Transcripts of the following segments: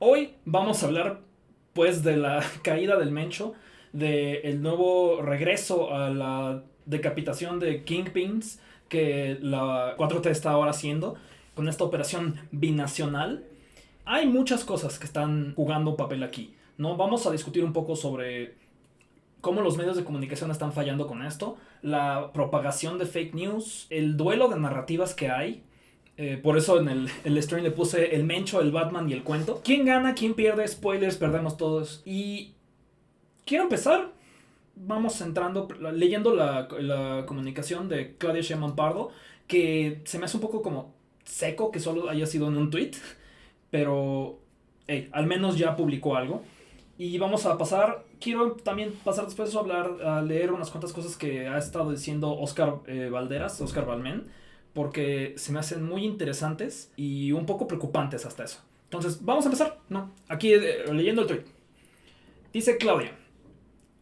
Hoy vamos a hablar pues de la caída del Mencho, del nuevo regreso a la decapitación de Kingpins que la 4T está ahora haciendo con esta operación binacional. Hay muchas cosas que están jugando un papel aquí, ¿no? Vamos a discutir un poco sobre cómo los medios de comunicación están fallando con esto, la propagación de fake news, el duelo de narrativas que hay. Por eso en el stream le puse el Mencho, el Batman y el cuento. ¿Quién gana? ¿Quién pierde? Spoilers, perdemos todos. Y quiero empezar. Vamos entrando, leyendo la comunicación de Claudia Sheinbaum Pardo, que se me hace un poco como seco que solo haya sido en un tweet, pero hey, al menos ya publicó algo. Y vamos a pasar, quiero también pasar después de eso a leer unas cuantas cosas que ha estado diciendo Oscar Valderas, Oscar Balmén, porque se me hacen muy interesantes y un poco preocupantes hasta eso. Entonces, vamos a empezar, ¿no? Aquí leyendo el tweet. Dice Claudia,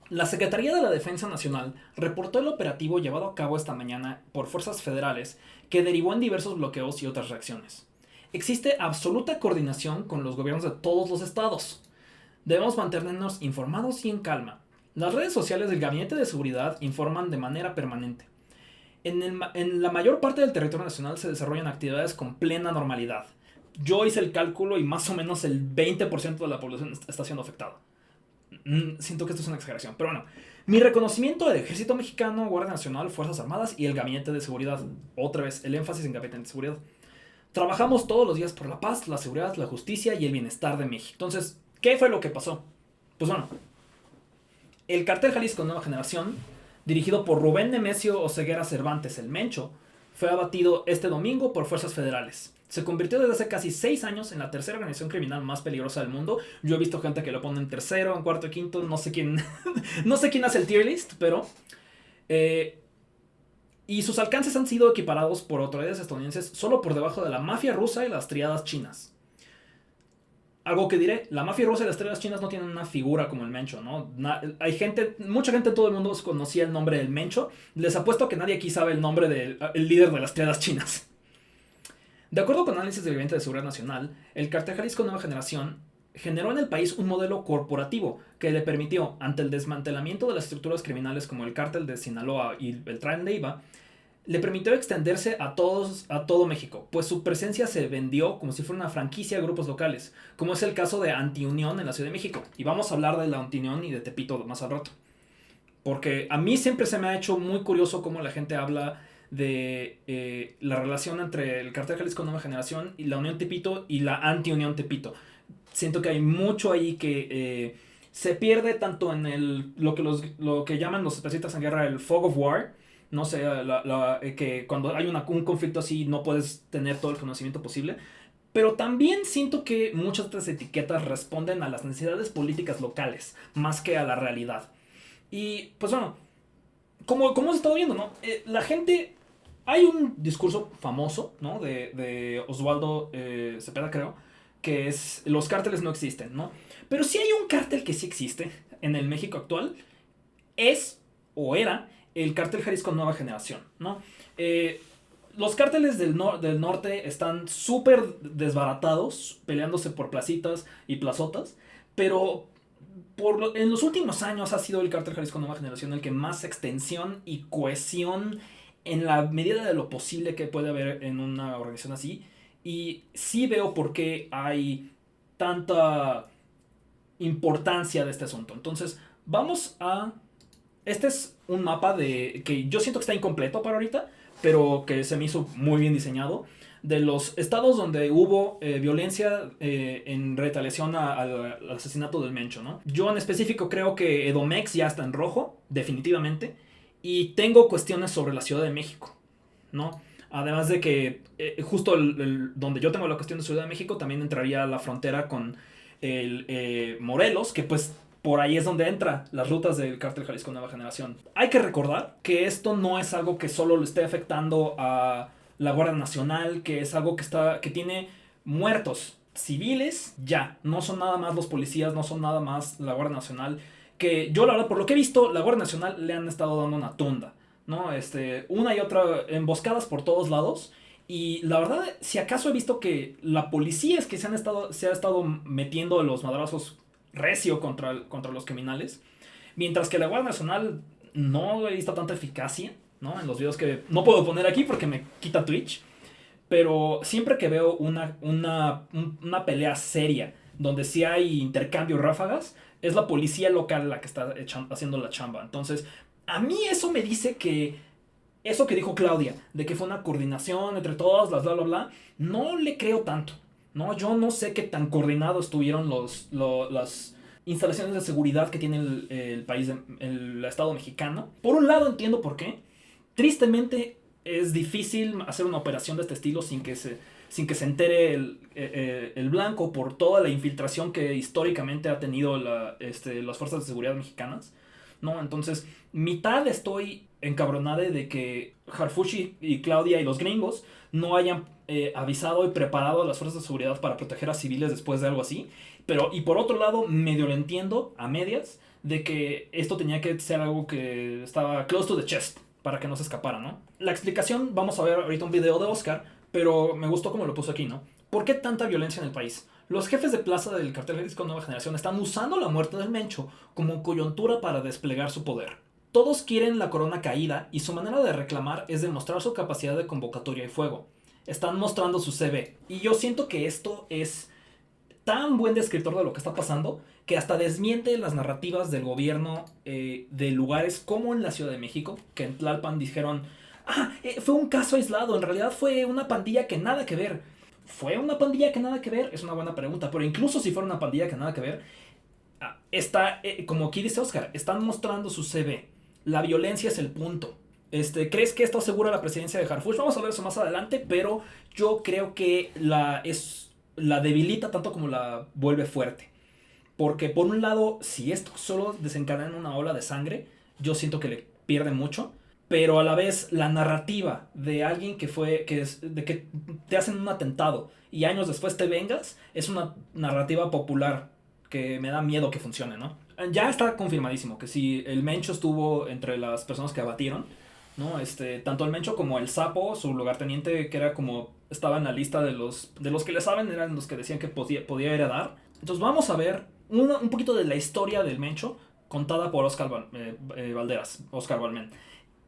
la Secretaría de la Defensa Nacional reportó el operativo llevado a cabo esta mañana por fuerzas federales que derivó en diversos bloqueos y otras reacciones. Existe absoluta coordinación con los gobiernos de todos los estados. Debemos mantenernos informados y en calma. Las redes sociales del Gabinete de Seguridad informan de manera permanente. En la mayor parte del territorio nacional se desarrollan actividades con plena normalidad. Yo hice el cálculo y más o menos el 20% de la población está siendo afectada. Siento que esto es una exageración, pero bueno. Mi reconocimiento del Ejército Mexicano, Guardia Nacional, Fuerzas Armadas y el Gabinete de Seguridad. Otra vez, el énfasis en Gabinete de Seguridad. Trabajamos todos los días por la paz, la seguridad, la justicia y el bienestar de México. Entonces, ¿qué fue lo que pasó? Pues bueno, el Cartel Jalisco Nueva Generación, dirigido por Rubén Nemesio Oseguera Cervantes el Mencho, fue abatido este domingo por fuerzas federales. Se convirtió desde hace casi 6 años en la tercera organización criminal más peligrosa del mundo. Yo he visto gente que lo pone en tercero, en cuarto, quinto, no sé quién, no sé quién hace el tier list, pero y sus alcances han sido equiparados por autoridades estadounidenses solo por debajo de la mafia rusa y las triadas chinas. Algo que diré, la mafia rusa y las triadas chinas no tienen una figura como el Mencho, ¿no? Hay gente, mucha gente en todo el mundo conocía el nombre del Mencho. Les apuesto a que nadie aquí sabe el nombre del líder de las triadas chinas. De acuerdo con análisis del Gabinete de Seguridad Nacional, el Cartel Jalisco Nueva Generación generó en el país un modelo corporativo que le permitió, ante el desmantelamiento de las estructuras criminales como el Cártel de Sinaloa y Beltrán Leiva, le permitió extenderse a todo México, pues su presencia se vendió como si fuera una franquicia a grupos locales, como es el caso de Antiunión en la Ciudad de México. Y vamos a hablar de la Antiunión y de Tepito más al rato. Porque a mí siempre se me ha hecho muy curioso cómo la gente habla de la relación entre el Cartel Jalisco Nueva Generación y la Unión Tepito y la Anti-Unión Tepito. Siento que hay mucho ahí que se pierde tanto en lo que llaman los especialistas en guerra el fog of war. No sé, que cuando hay un conflicto así no puedes tener todo el conocimiento posible. Pero también siento que muchas de estas etiquetas responden a las necesidades políticas locales, más que a la realidad. Y pues bueno, como hemos estado viendo, ¿no? La gente. Hay un discurso famoso, ¿no? De Osvaldo Cepeda, creo, que es: los cárteles no existen, ¿no? Pero sí hay un cártel que sí existe en el México actual. Es o era el Cártel Jalisco Nueva Generación, ¿no? Los cárteles del norte están súper desbaratados, peleándose por placitas y plazotas, pero en los últimos años ha sido el Cártel Jalisco Nueva Generación el que más extensión y cohesión en la medida de lo posible que puede haber en una organización así. Y sí veo por qué hay tanta importancia de este asunto. Entonces, vamos a... Este es un mapa que yo siento que está incompleto para ahorita, pero que se me hizo muy bien diseñado, de los estados donde hubo violencia en retaliación al asesinato del Mencho, ¿no? Yo en específico creo que Edomex ya está en rojo, definitivamente, y tengo cuestiones sobre la Ciudad de México, ¿no? Además de que justo donde yo tengo la cuestión de Ciudad de México también entraría a la frontera con el Morelos, que pues por ahí es donde entran las rutas del Cártel Jalisco Nueva Generación. Hay que recordar que esto no es algo que solo le esté afectando a la Guardia Nacional, que es algo que tiene muertos civiles ya. No son nada más los policías, no son nada más la Guardia Nacional. Que yo, la verdad, por lo que he visto, la Guardia Nacional le han estado dando una tunda, ¿no? Una y otra emboscadas por todos lados. Y la verdad, si acaso he visto que la policía es que se ha estado metiendo los madrazos recio contra los criminales, mientras que la Guardia Nacional no he visto tanta eficacia, ¿no? En los videos que no puedo poner aquí porque me quita Twitch. Pero siempre que veo una pelea seria, donde sí hay intercambio ráfagas, es la policía local la que está haciendo la chamba. Entonces, a mí eso me dice que eso que dijo Claudia, de que fue una coordinación entre todos, bla, bla, bla, bla, no le creo tanto. No, yo no sé qué tan coordinados estuvieron las instalaciones de seguridad que tiene el país, el Estado mexicano. Por un lado entiendo por qué. Tristemente es difícil hacer una operación de este estilo sin que se entere el blanco por toda la infiltración que históricamente ha tenido las fuerzas de seguridad mexicanas, ¿no? Entonces, mitad estoy encabronada de que Harfushi y Claudia y los gringos no hayan avisado y preparado a las fuerzas de seguridad para proteger a civiles después de algo así. Y por otro lado, medio lo entiendo, a medias, de que esto tenía que ser algo que estaba close to the chest, para que no se escapara, ¿no? La explicación, vamos a ver ahorita un video de Oscar, pero me gustó como lo puso aquí, ¿no? ¿Por qué tanta violencia en el país? Los jefes de plaza del cartel Jalisco Nueva Generación están usando la muerte del Mencho como coyuntura para desplegar su poder. Todos quieren la corona caída y su manera de reclamar es demostrar su capacidad de convocatoria y fuego. Están mostrando su CV. Y yo siento que esto es tan buen descriptor de lo que está pasando que hasta desmiente las narrativas del gobierno de lugares como en la Ciudad de México, que en Tlalpan dijeron, fue un caso aislado, en realidad fue una pandilla que nada que ver. ¿Fue una pandilla que nada que ver? Es una buena pregunta, pero incluso si fuera una pandilla que nada que ver, está, como aquí dice Oscar, están mostrando su CV. La violencia es el punto. ¿Crees que esto asegura la presidencia de Harfuch? Vamos a hablar de eso más adelante, pero yo creo que la debilita tanto como la vuelve fuerte. Porque por un lado, si esto solo desencadena una ola de sangre, yo siento que le pierde mucho. Pero a la vez, la narrativa de alguien de que te hacen un atentado y años después te vengas, es una narrativa popular que me da miedo que funcione, ¿no? Ya está confirmadísimo que si el Mencho estuvo entre las personas que abatieron, ¿no? Tanto el Mencho como el Sapo, su lugarteniente, que era como estaba en la lista de los que le saben, eran los que decían que podía heredar. Entonces vamos a ver un poquito de la historia del Mencho contada por Oscar Valderas, Oscar Balmen.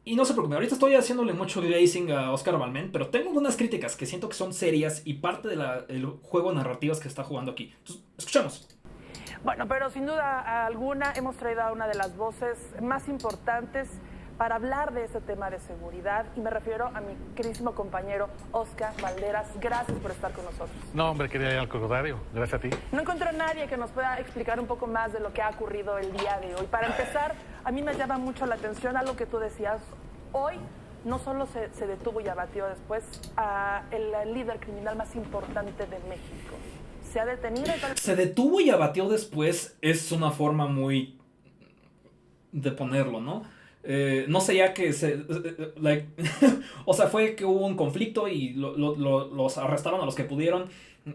Y no se preocupen, ahorita estoy haciéndole mucho glazing a Oscar Balmen, pero tengo algunas críticas que siento que son serias y parte del juego narrativas que está jugando aquí. Entonces, escuchamos. Bueno, pero sin duda alguna hemos traído a una de las voces más importantes para hablar de este tema de seguridad, y me refiero a mi queridísimo compañero Oscar Valderas. Gracias por estar con nosotros. No, hombre, quería ir al contrario. Gracias a ti. No encuentro a nadie que nos pueda explicar un poco más de lo que ha ocurrido el día de hoy. Para empezar, a mí me llama mucho la atención algo que tú decías. Hoy no solo se detuvo y abatió después a el líder criminal más importante de México. Se ha detenido. Se detuvo y abatió después es una forma muy de ponerlo, ¿no? No sería que o sea, fue que hubo un conflicto y los arrestaron a los que pudieron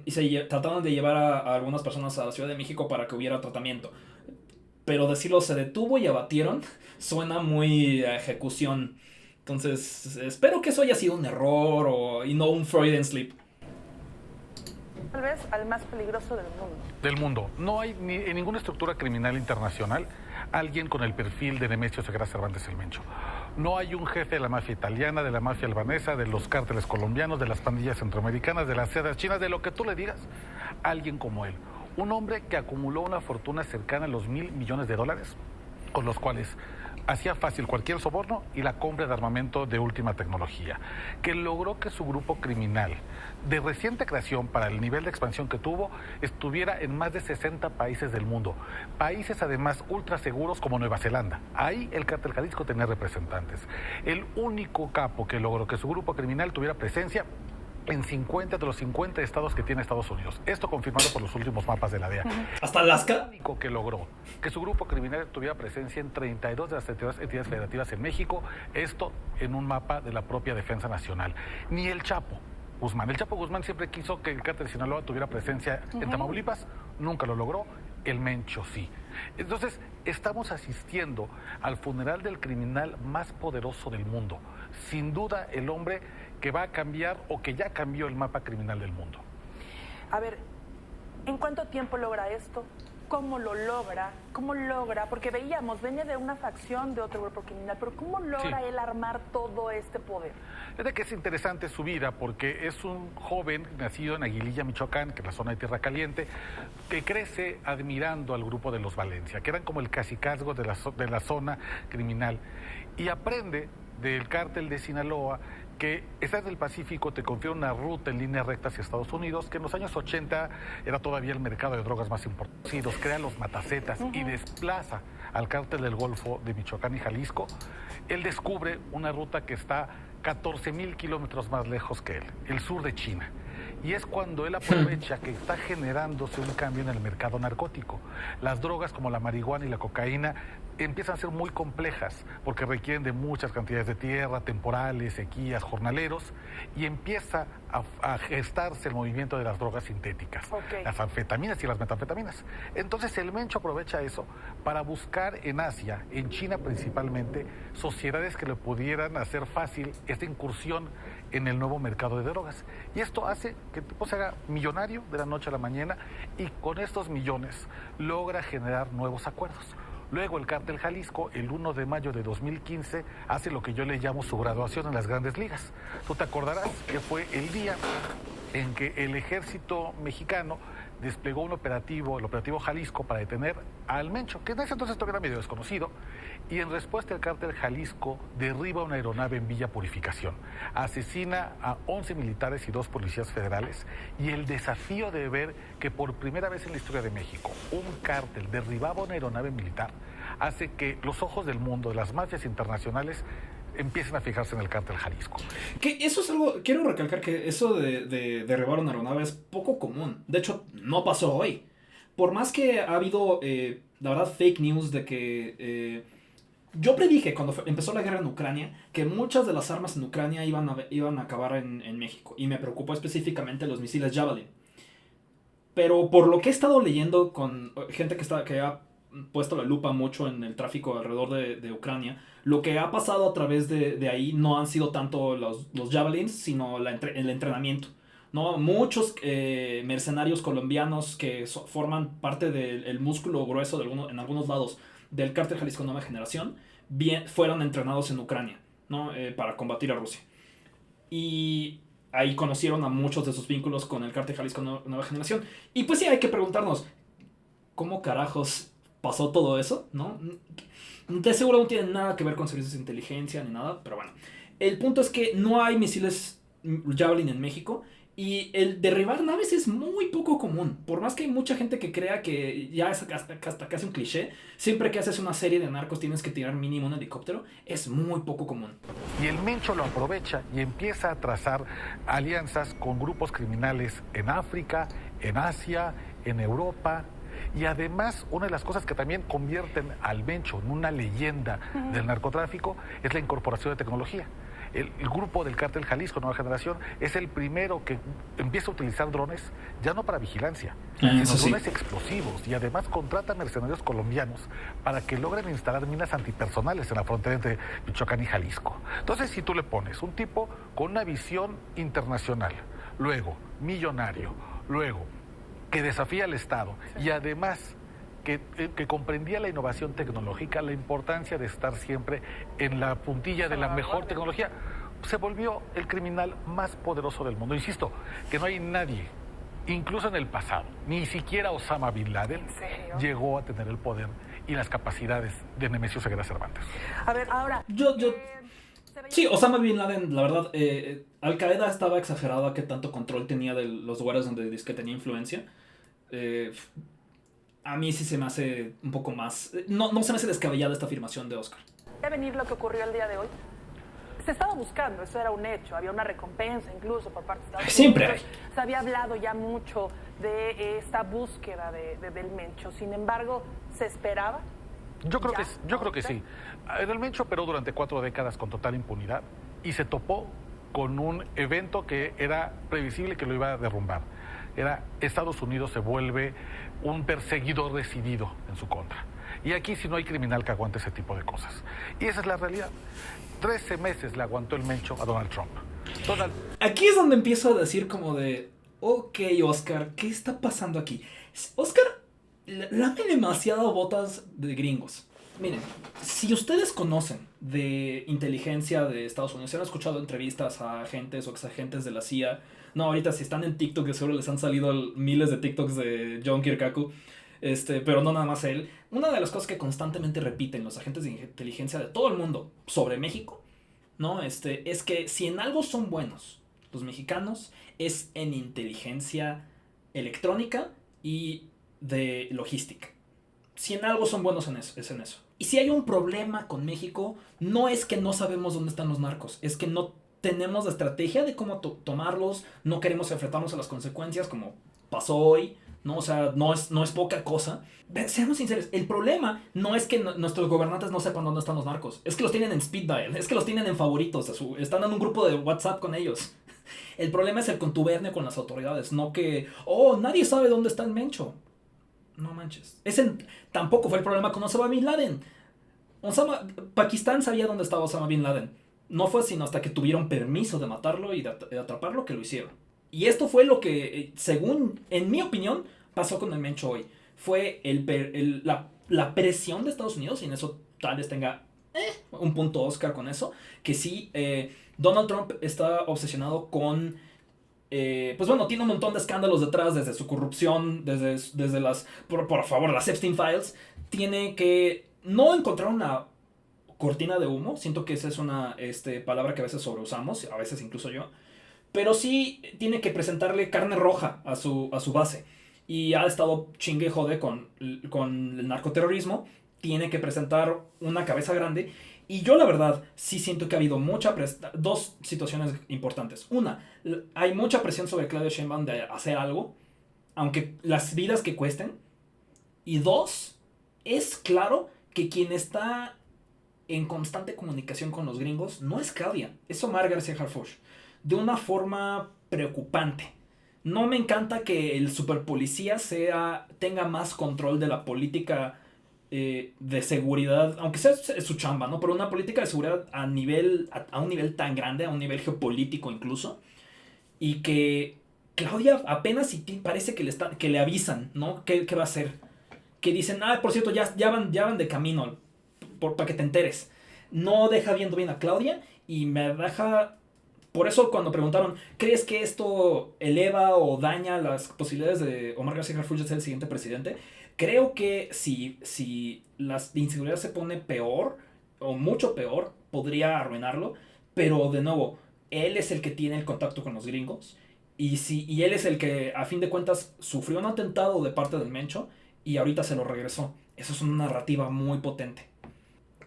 y trataron de llevar a algunas personas a la Ciudad de México para que hubiera tratamiento. Pero decirlo se detuvo y abatieron suena muy a ejecución. Entonces, espero que eso haya sido un error y no un Freudian slip. Tal vez al más peligroso del mundo. Del mundo. No hay en ninguna estructura criminal internacional alguien con el perfil de Nemesio Ceguera Cervantes el Mencho. No hay un jefe de la mafia italiana, de la mafia albanesa, de los cárteles colombianos, de las pandillas centroamericanas, de las sedas chinas, de lo que tú le digas. Alguien como él. Un hombre que acumuló una fortuna cercana a los $1,000 millones, con los cuales hacía fácil cualquier soborno y la compra de armamento de última tecnología, que logró que su grupo criminal, de reciente creación para el nivel de expansión que tuvo, estuviera en más de 60 países del mundo, países además ultra seguros como Nueva Zelanda. Ahí el cártel Jalisco tenía representantes. El único capo que logró que su grupo criminal tuviera presencia en 50 de los 50 estados que tiene Estados Unidos. Esto confirmado por los últimos mapas de la DEA. ¿Hasta Alaska? El único que logró que su grupo criminal tuviera presencia en 32 de las 32 entidades federativas en México, esto en un mapa de la propia Defensa Nacional. Ni el Chapo Guzmán. El Chapo Guzmán siempre quiso que el cártel de Sinaloa tuviera presencia en Tamaulipas, nunca lo logró, el Mencho sí. Entonces, estamos asistiendo al funeral del criminal más poderoso del mundo. Sin duda, el hombre que va a cambiar o que ya cambió el mapa criminal del mundo. A ver, ¿en cuánto tiempo logra esto? ¿Cómo lo logra? ¿Cómo logra? Porque veíamos, venía de una facción de otro grupo criminal, pero ¿cómo logra él armar todo este poder? Es de que es interesante su vida porque es un joven nacido en Aguililla, Michoacán, que es la zona de Tierra Caliente, que crece admirando al grupo de los Valencia, que eran como el cacicazgo de la zona criminal, y aprende del cártel de Sinaloa que estás del Pacífico, te confiere una ruta en línea recta hacia Estados Unidos, que en los años 80 era todavía el mercado de drogas más importante, crea los matacetas y desplaza al cártel del Golfo de Michoacán y Jalisco. Él descubre una ruta que está 14,000 kilómetros más lejos que él, el sur de China. Y es cuando él aprovecha que está generándose un cambio en el mercado narcótico. Las drogas como la marihuana y la cocaína empiezan a ser muy complejas porque requieren de muchas cantidades de tierra, temporales, sequías, jornaleros, y empieza a gestarse el movimiento de las drogas sintéticas, las anfetaminas y las metanfetaminas. Entonces el Mencho aprovecha eso para buscar en Asia, en China principalmente, sociedades que le pudieran hacer fácil esta incursión en el nuevo mercado de drogas. Y esto hace que el tipo se haga millonario de la noche a la mañana, y con estos millones logra generar nuevos acuerdos. Luego el cártel Jalisco, el 1 de mayo de 2015, hace lo que yo le llamo su graduación en las grandes ligas. Tú te acordarás que fue el día en que el ejército mexicano desplegó un operativo, el operativo Jalisco, para detener al Mencho, que en ese entonces todavía era medio desconocido, y en respuesta el cártel Jalisco derriba una aeronave en Villa Purificación, asesina a 11 militares y 2 policías federales, y el desafío de ver que por primera vez en la historia de México un cártel derribaba una aeronave militar hace que los ojos del mundo, de las mafias internacionales, empiecen a fijarse en el cártel Jalisco. Que eso es algo, quiero recalcar que eso de derribar una aeronave es poco común. De hecho, no pasó hoy. Por más que ha habido, la verdad, fake news de que... yo predije cuando empezó la guerra en Ucrania que muchas de las armas en Ucrania iban a acabar en México. Y me preocupó específicamente los misiles Javelin. Pero por lo que he estado leyendo con gente que ha puesto la lupa mucho en el tráfico alrededor de Ucrania, lo que ha pasado a través de ahí no han sido tanto los Javelins, sino el entrenamiento, ¿no? Muchos mercenarios colombianos que forman parte del músculo grueso en algunos lados del cártel Jalisco Nueva Generación fueron entrenados en Ucrania, ¿no? Para combatir a Rusia. Y ahí conocieron a muchos de sus vínculos con el cártel Jalisco Nueva Generación. Y pues sí, hay que preguntarnos, ¿cómo carajos pasó todo eso? ¿No? De seguro no tiene nada que ver con servicios de inteligencia ni nada, pero bueno. El punto es que no hay misiles Javelin en México, y el derribar naves es muy poco común. Por más que hay mucha gente que crea que ya es hasta casi un cliché, siempre que haces una serie de narcos tienes que tirar mínimo un helicóptero, es muy poco común. Y el Mencho lo aprovecha y empieza a trazar alianzas con grupos criminales en África, en Asia, en Europa. Y además, una de las cosas que también convierten al Mencho en una leyenda del narcotráfico es la incorporación de tecnología. El grupo del cártel Jalisco Nueva Generación es el primero que empieza a utilizar drones, ya no para vigilancia, sino drones explosivos, y además contrata mercenarios colombianos para que logren instalar minas antipersonales en la frontera entre Michoacán y Jalisco. Entonces, si tú le pones un tipo con una visión internacional, luego millonario, luego que desafía al Estado, y además que comprendía la innovación tecnológica, la importancia de estar siempre en la puntilla de la mejor tecnología, se volvió el criminal más poderoso del mundo. Insisto, que no hay nadie, incluso en el pasado, ni siquiera Osama Bin Laden llegó a tener el poder y las capacidades de Nemesio Ceguera Cervantes. A ver, ahora... Sí, Osama Bin Laden, la verdad, Al Qaeda estaba exagerada que tanto control tenía de los lugares donde dice que tenía influencia. A mí sí se me hace un poco más... No se me hace descabellada esta afirmación de Oscar. ¿Va a venir lo que ocurrió el día de hoy? Se estaba buscando, eso era un hecho, había una recompensa incluso por parte de Estados Unidos. Siempre hay. Se había hablado ya mucho de esta búsqueda del Mencho, sin embargo, ¿se esperaba? Yo creo que sí. El Mencho operó durante 4 décadas con total impunidad y se topó con un evento que era previsible que lo iba a derrumbar. Estados Unidos se vuelve un perseguidor decidido en su contra. Y aquí sí no hay criminal que aguante ese tipo de cosas. Y esa es la realidad. 13 meses le aguantó el Mencho a Donald Trump. Total. Aquí es donde empiezo a decir como de, ok, Oscar, ¿qué está pasando aquí? Oscar lame demasiado botas de gringos. Miren, si ustedes conocen de inteligencia de Estados Unidos, si han escuchado entrevistas a agentes o exagentes de la CIA, no, ahorita si están en TikTok de seguro les han salido miles de TikToks de John Kirkaku, pero no nada más él. Una de las cosas que constantemente repiten los agentes de inteligencia de todo el mundo sobre México, ¿no? Es que si en algo son buenos los mexicanos es en inteligencia electrónica y de logística. Si en algo son buenos en eso, es en eso. Y si hay un problema con México, no es que no sabemos dónde están los narcos, es que no tenemos la estrategia de cómo tomarlos, no queremos enfrentarnos a las consecuencias como pasó hoy, ¿no? O sea, no es poca cosa. Seamos sinceros, el problema no es que nuestros gobernantes no sepan dónde están los narcos, es que los tienen en speed dial, es que los tienen en favoritos, están en un grupo de WhatsApp con ellos. El problema es el contubernio con las autoridades, no que, nadie sabe dónde está el Mencho. No manches. Tampoco fue el problema con Osama Bin Laden. Pakistán sabía dónde estaba Osama Bin Laden. No fue sino hasta que tuvieron permiso de matarlo y de atraparlo que lo hicieron. Y esto fue lo que, según, en mi opinión, pasó con el Mencho hoy. Fue la presión de Estados Unidos, y en eso tal vez tenga un punto Oscar con eso, que sí, Donald Trump está obsesionado con... pues bueno, tiene un montón de escándalos detrás, desde su corrupción, desde las, por favor, las Epstein Files. Tiene que no encontrar una cortina de humo. Siento que esa es una palabra que a veces sobreusamos, a veces incluso yo. Pero sí tiene que presentarle carne roja a su base. Y ha estado chingue jode con el narcoterrorismo. Tiene que presentar una cabeza grande. Y yo la verdad sí siento que ha habido dos situaciones importantes. Una, hay mucha presión sobre Claudia Sheinbaum de hacer algo, aunque las vidas que cuesten. Y dos, es claro que quien está en constante comunicación con los gringos no es Claudia, es Omar García Harfuch, de una forma preocupante. No me encanta que el superpolicía tenga más control de la política de seguridad, aunque sea su chamba, ¿no? Pero una política de seguridad a un nivel tan grande, a un nivel geopolítico incluso, y que Claudia apenas parece que le avisan, ¿no? ¿Qué va a hacer? Que dicen, por cierto, ya van de camino, para que te enteres. No deja viendo bien a Claudia y me deja... Por eso cuando preguntaron, ¿crees que esto eleva o daña las posibilidades de Omar García Harfuch de ser el siguiente presidente? Creo que si la inseguridad se pone peor, o mucho peor, podría arruinarlo. Pero de nuevo, él es el que tiene el contacto con los gringos. Y él es el que, a fin de cuentas, sufrió un atentado de parte del Mencho y ahorita se lo regresó. Eso es una narrativa muy potente.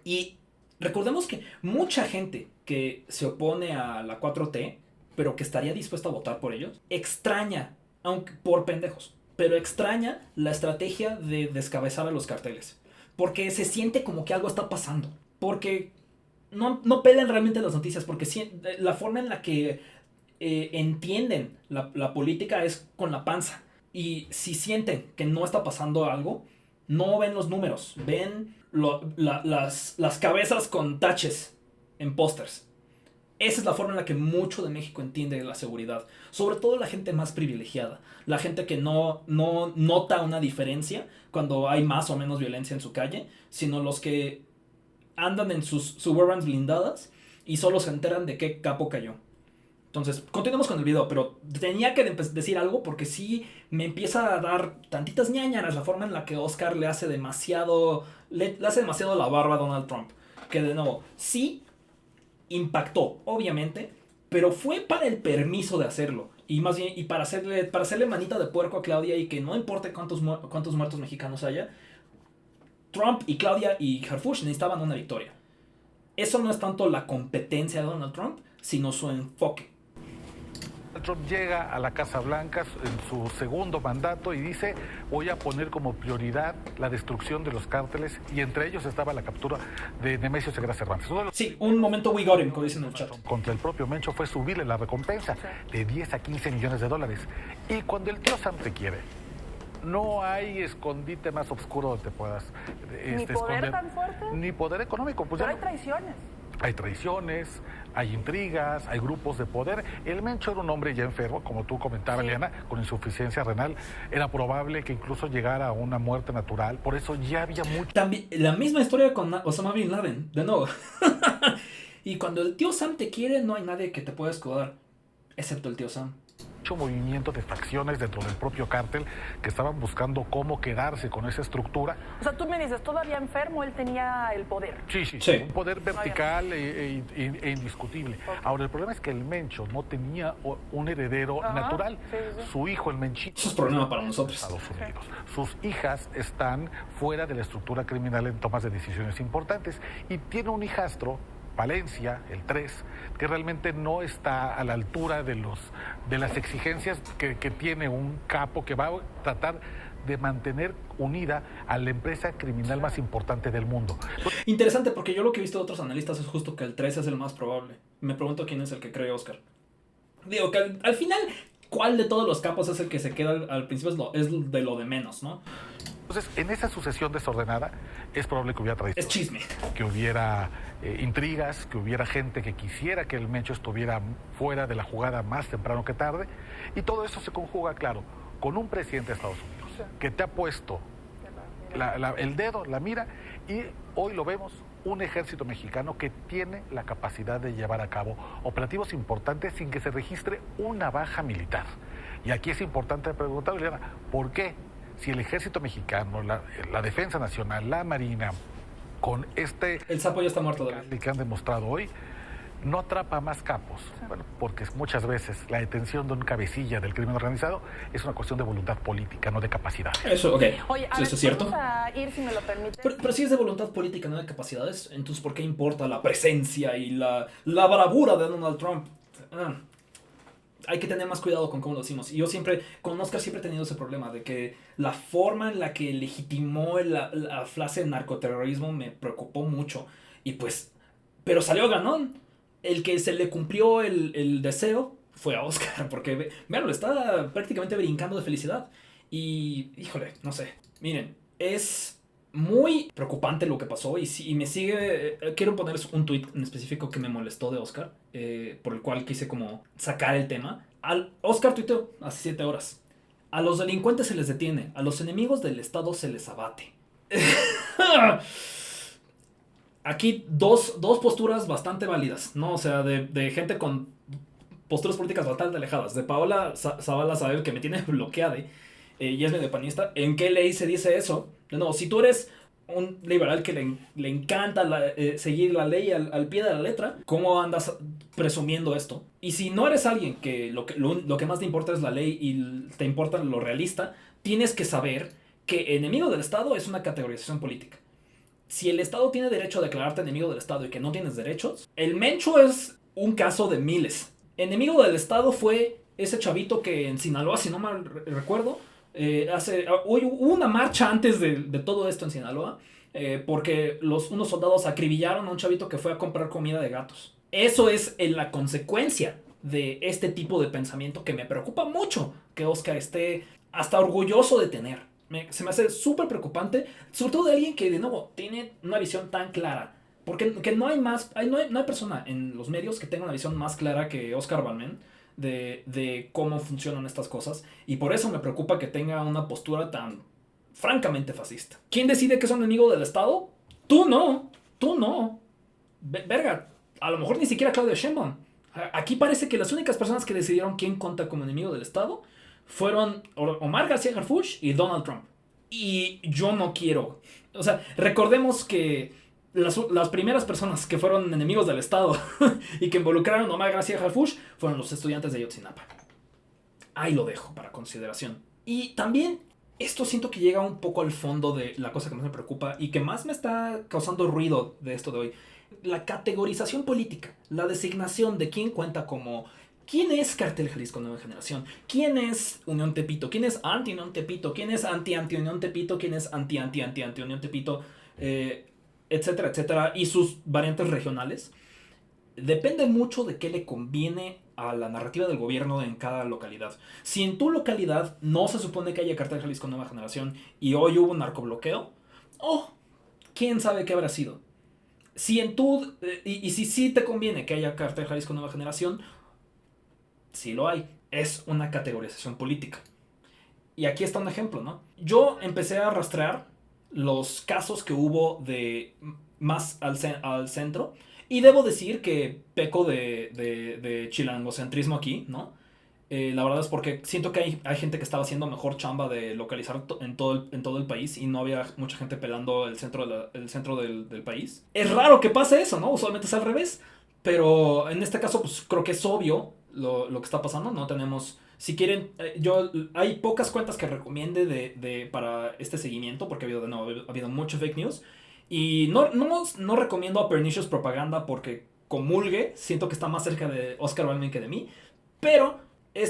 Y recordemos que mucha gente que se opone a la 4T, pero que estaría dispuesta a votar por ellos, extraña, aunque por pendejos, pero extraña la estrategia de descabezar a los carteles. Porque se siente como que algo está pasando. Porque no pelan realmente las noticias. Porque la forma en la que entienden la política es con la panza. Y si sienten que no está pasando algo, no ven los números. Ven las cabezas con taches en pósters. Esa es la forma en la que mucho de México entiende la seguridad. Sobre todo la gente más privilegiada. La gente que no nota una diferencia cuando hay más o menos violencia en su calle, sino los que andan en sus Suburbans blindadas y solo se enteran de qué capo cayó. Entonces, continuemos con el video, pero tenía que decir algo porque sí me empieza a dar tantitas ñañaras la forma en la que Oscar le hace demasiado la barba a Donald Trump. Que de nuevo, sí impactó, obviamente, pero fue para el permiso de hacerlo. Y más bien, y para hacerle manita de puerco a Claudia y que no importe cuántos muertos mexicanos haya, Trump y Claudia y Harfuch necesitaban una victoria. Eso no es tanto la competencia de Donald Trump, sino su enfoque. Trump llega a la Casa Blanca en su segundo mandato y dice, voy a poner como prioridad la destrucción de los cárteles, y entre ellos estaba la captura de Nemesio Ceguera Cervantes. Sí, un momento we got him, como dicen en el chat. Contra el propio Mencho fue subirle la recompensa de 10 a 15 millones de dólares. Y cuando el tío Sam te quiere, no hay escondite más oscuro donde te puedas ni poder esconder. tan fuerte, ni poder económico. Pues pero hay traiciones. Hay traiciones, hay intrigas, hay grupos de poder. El Mencho era un hombre ya enfermo, como tú comentabas, Eliana, con insuficiencia renal. Era probable que incluso llegara a una muerte natural. Por eso ya había mucho... También, la misma historia con Osama Bin Laden, de nuevo. Y cuando el tío Sam te quiere, no hay nadie que te pueda escudar, excepto el tío Sam. Movimiento de facciones dentro del propio cártel que estaban buscando cómo quedarse con esa estructura. O sea, tú me dices, todavía enfermo, él tenía el poder. Sí. Un poder vertical e indiscutible. Okay. Ahora, el problema es que el Mencho no tenía un heredero natural. Sí. Su hijo, el Menchito... Eso es problema para nosotros. Estados Unidos. Sus hijas están fuera de la estructura criminal en tomas de decisiones importantes. Y tiene un hijastro, Valencia, el 3, que realmente no está a la altura de las exigencias que tiene un capo que va a tratar de mantener unida a la empresa criminal más importante del mundo. Interesante, porque yo lo que he visto de otros analistas es justo que el 3 es el más probable. Me pregunto quién es el que cree Oscar. Digo que al final, ¿cuál de todos los capos es el que se queda al principio? Es de lo de menos, ¿no? Entonces, en esa sucesión desordenada, es probable que hubiera traición. Es chisme. Que hubiera intrigas, que hubiera gente que quisiera que el Mencho estuviera fuera de la jugada más temprano que tarde. Y todo eso se conjuga, claro, con un presidente de Estados Unidos que te ha puesto el dedo, la mira, y hoy lo vemos, un ejército mexicano que tiene la capacidad de llevar a cabo operativos importantes sin que se registre una baja militar. Y aquí es importante preguntar, Eliana, ¿por qué? Si el ejército mexicano, la Defensa Nacional, la Marina, con el sapo ya está muerto, David, que han demostrado hoy, no atrapa más capos. Bueno, porque muchas veces la detención de un cabecilla del crimen organizado es una cuestión de voluntad política, no de capacidad. Eso, ok. Oye, ¿Eso es cierto? Vamos a ir, si me lo permites. Pero si es de voluntad política, no de capacidades, entonces ¿por qué importa la presencia y la bravura de Donald Trump? Hay que tener más cuidado con cómo lo decimos. Y yo siempre, con Oscar siempre he tenido ese problema de que la forma en la que legitimó la frase narcoterrorismo me preocupó mucho. Y pues, pero salió ganón. El que se le cumplió el deseo fue a Oscar, porque, lo está prácticamente brincando de felicidad. Y, híjole, no sé. Miren, es muy preocupante lo que pasó y me sigue... quiero ponerles un tuit en específico que me molestó de Oscar, por el cual quise como sacar el tema. Oscar tuiteó hace 7 horas. A los delincuentes se les detiene, a los enemigos del Estado se les abate. Aquí dos posturas bastante válidas, ¿no? O sea, de gente con posturas políticas bastante alejadas. De Paola Zavala Saeb, que me tiene bloqueada, y es medio panista. ¿En qué ley se dice eso? No, si tú eres un liberal que le encanta seguir la ley al pie de la letra, ¿cómo andas presumiendo esto? Y si no eres alguien que lo que más te importa es la ley y te importa lo realista, tienes que saber que enemigo del Estado es una categorización política. Si el Estado tiene derecho a declararte enemigo del Estado y que no tienes derechos, el Mencho es un caso de miles. Enemigo del Estado fue ese chavito que en Sinaloa, si no mal recuerdo, hubo una marcha antes de todo esto en Sinaloa, porque unos soldados acribillaron a un chavito que fue a comprar comida de gatos. Eso es la consecuencia de este tipo de pensamiento que me preocupa mucho que Oscar esté hasta orgulloso de tener. Se me hace súper preocupante, sobre todo de alguien que, de nuevo, tiene una visión tan clara. Porque no hay persona en los medios que tenga una visión más clara que Oscar Balmain de cómo funcionan estas cosas. Y por eso me preocupa que tenga una postura tan francamente fascista. ¿Quién decide que es un enemigo del Estado? Tú no. Verga, a lo mejor ni siquiera Claudia Sheinbaum. Aquí parece que las únicas personas que decidieron quién cuenta como enemigo del Estado fueron Omar García Harfuch y Donald Trump. Y yo no quiero... O sea, recordemos que las primeras personas que fueron enemigos del Estado y que involucraron a Omar García Harfuch fueron los estudiantes de Ayotzinapa. Ahí lo dejo para consideración. Y también esto siento que llega un poco al fondo de la cosa que más me preocupa y que más me está causando ruido de esto de hoy. La categorización política, la designación de quién cuenta como... ¿Quién es Cartel Jalisco Nueva Generación? ¿Quién es Unión Tepito? ¿Quién es anti-Unión Tepito? ¿Quién es anti-Unión Tepito? ¿Quién es anti-Unión Tepito? Etcétera, etcétera. Y sus variantes regionales. Depende mucho de qué le conviene a la narrativa del gobierno en cada localidad. Si en tu localidad no se supone que haya Cartel Jalisco Nueva Generación y hoy hubo un narcobloqueo, quién sabe qué habrá sido. Si en tu... y si sí te conviene que haya Cártel Jalisco Nueva Generación, sí lo hay. Es una categorización política. Y aquí está un ejemplo, ¿no? Yo empecé a rastrear los casos que hubo de más al centro. Y debo decir que peco de chilangocentrismo aquí, ¿no? La verdad es porque siento que hay gente que estaba haciendo mejor chamba de localizar en todo el país y no había mucha gente pelando el centro, el centro del país. Es raro que pase eso, ¿no? Usualmente es al revés. Pero en este caso, pues creo que es obvio lo que está pasando. No tenemos... Si quieren, hay pocas cuentas que recomiende para este seguimiento porque ha habido mucho fake news. Y no recomiendo a Pernicious Propaganda porque comulgue. Siento que está más cerca de Oscar Balmen que de mí. Pero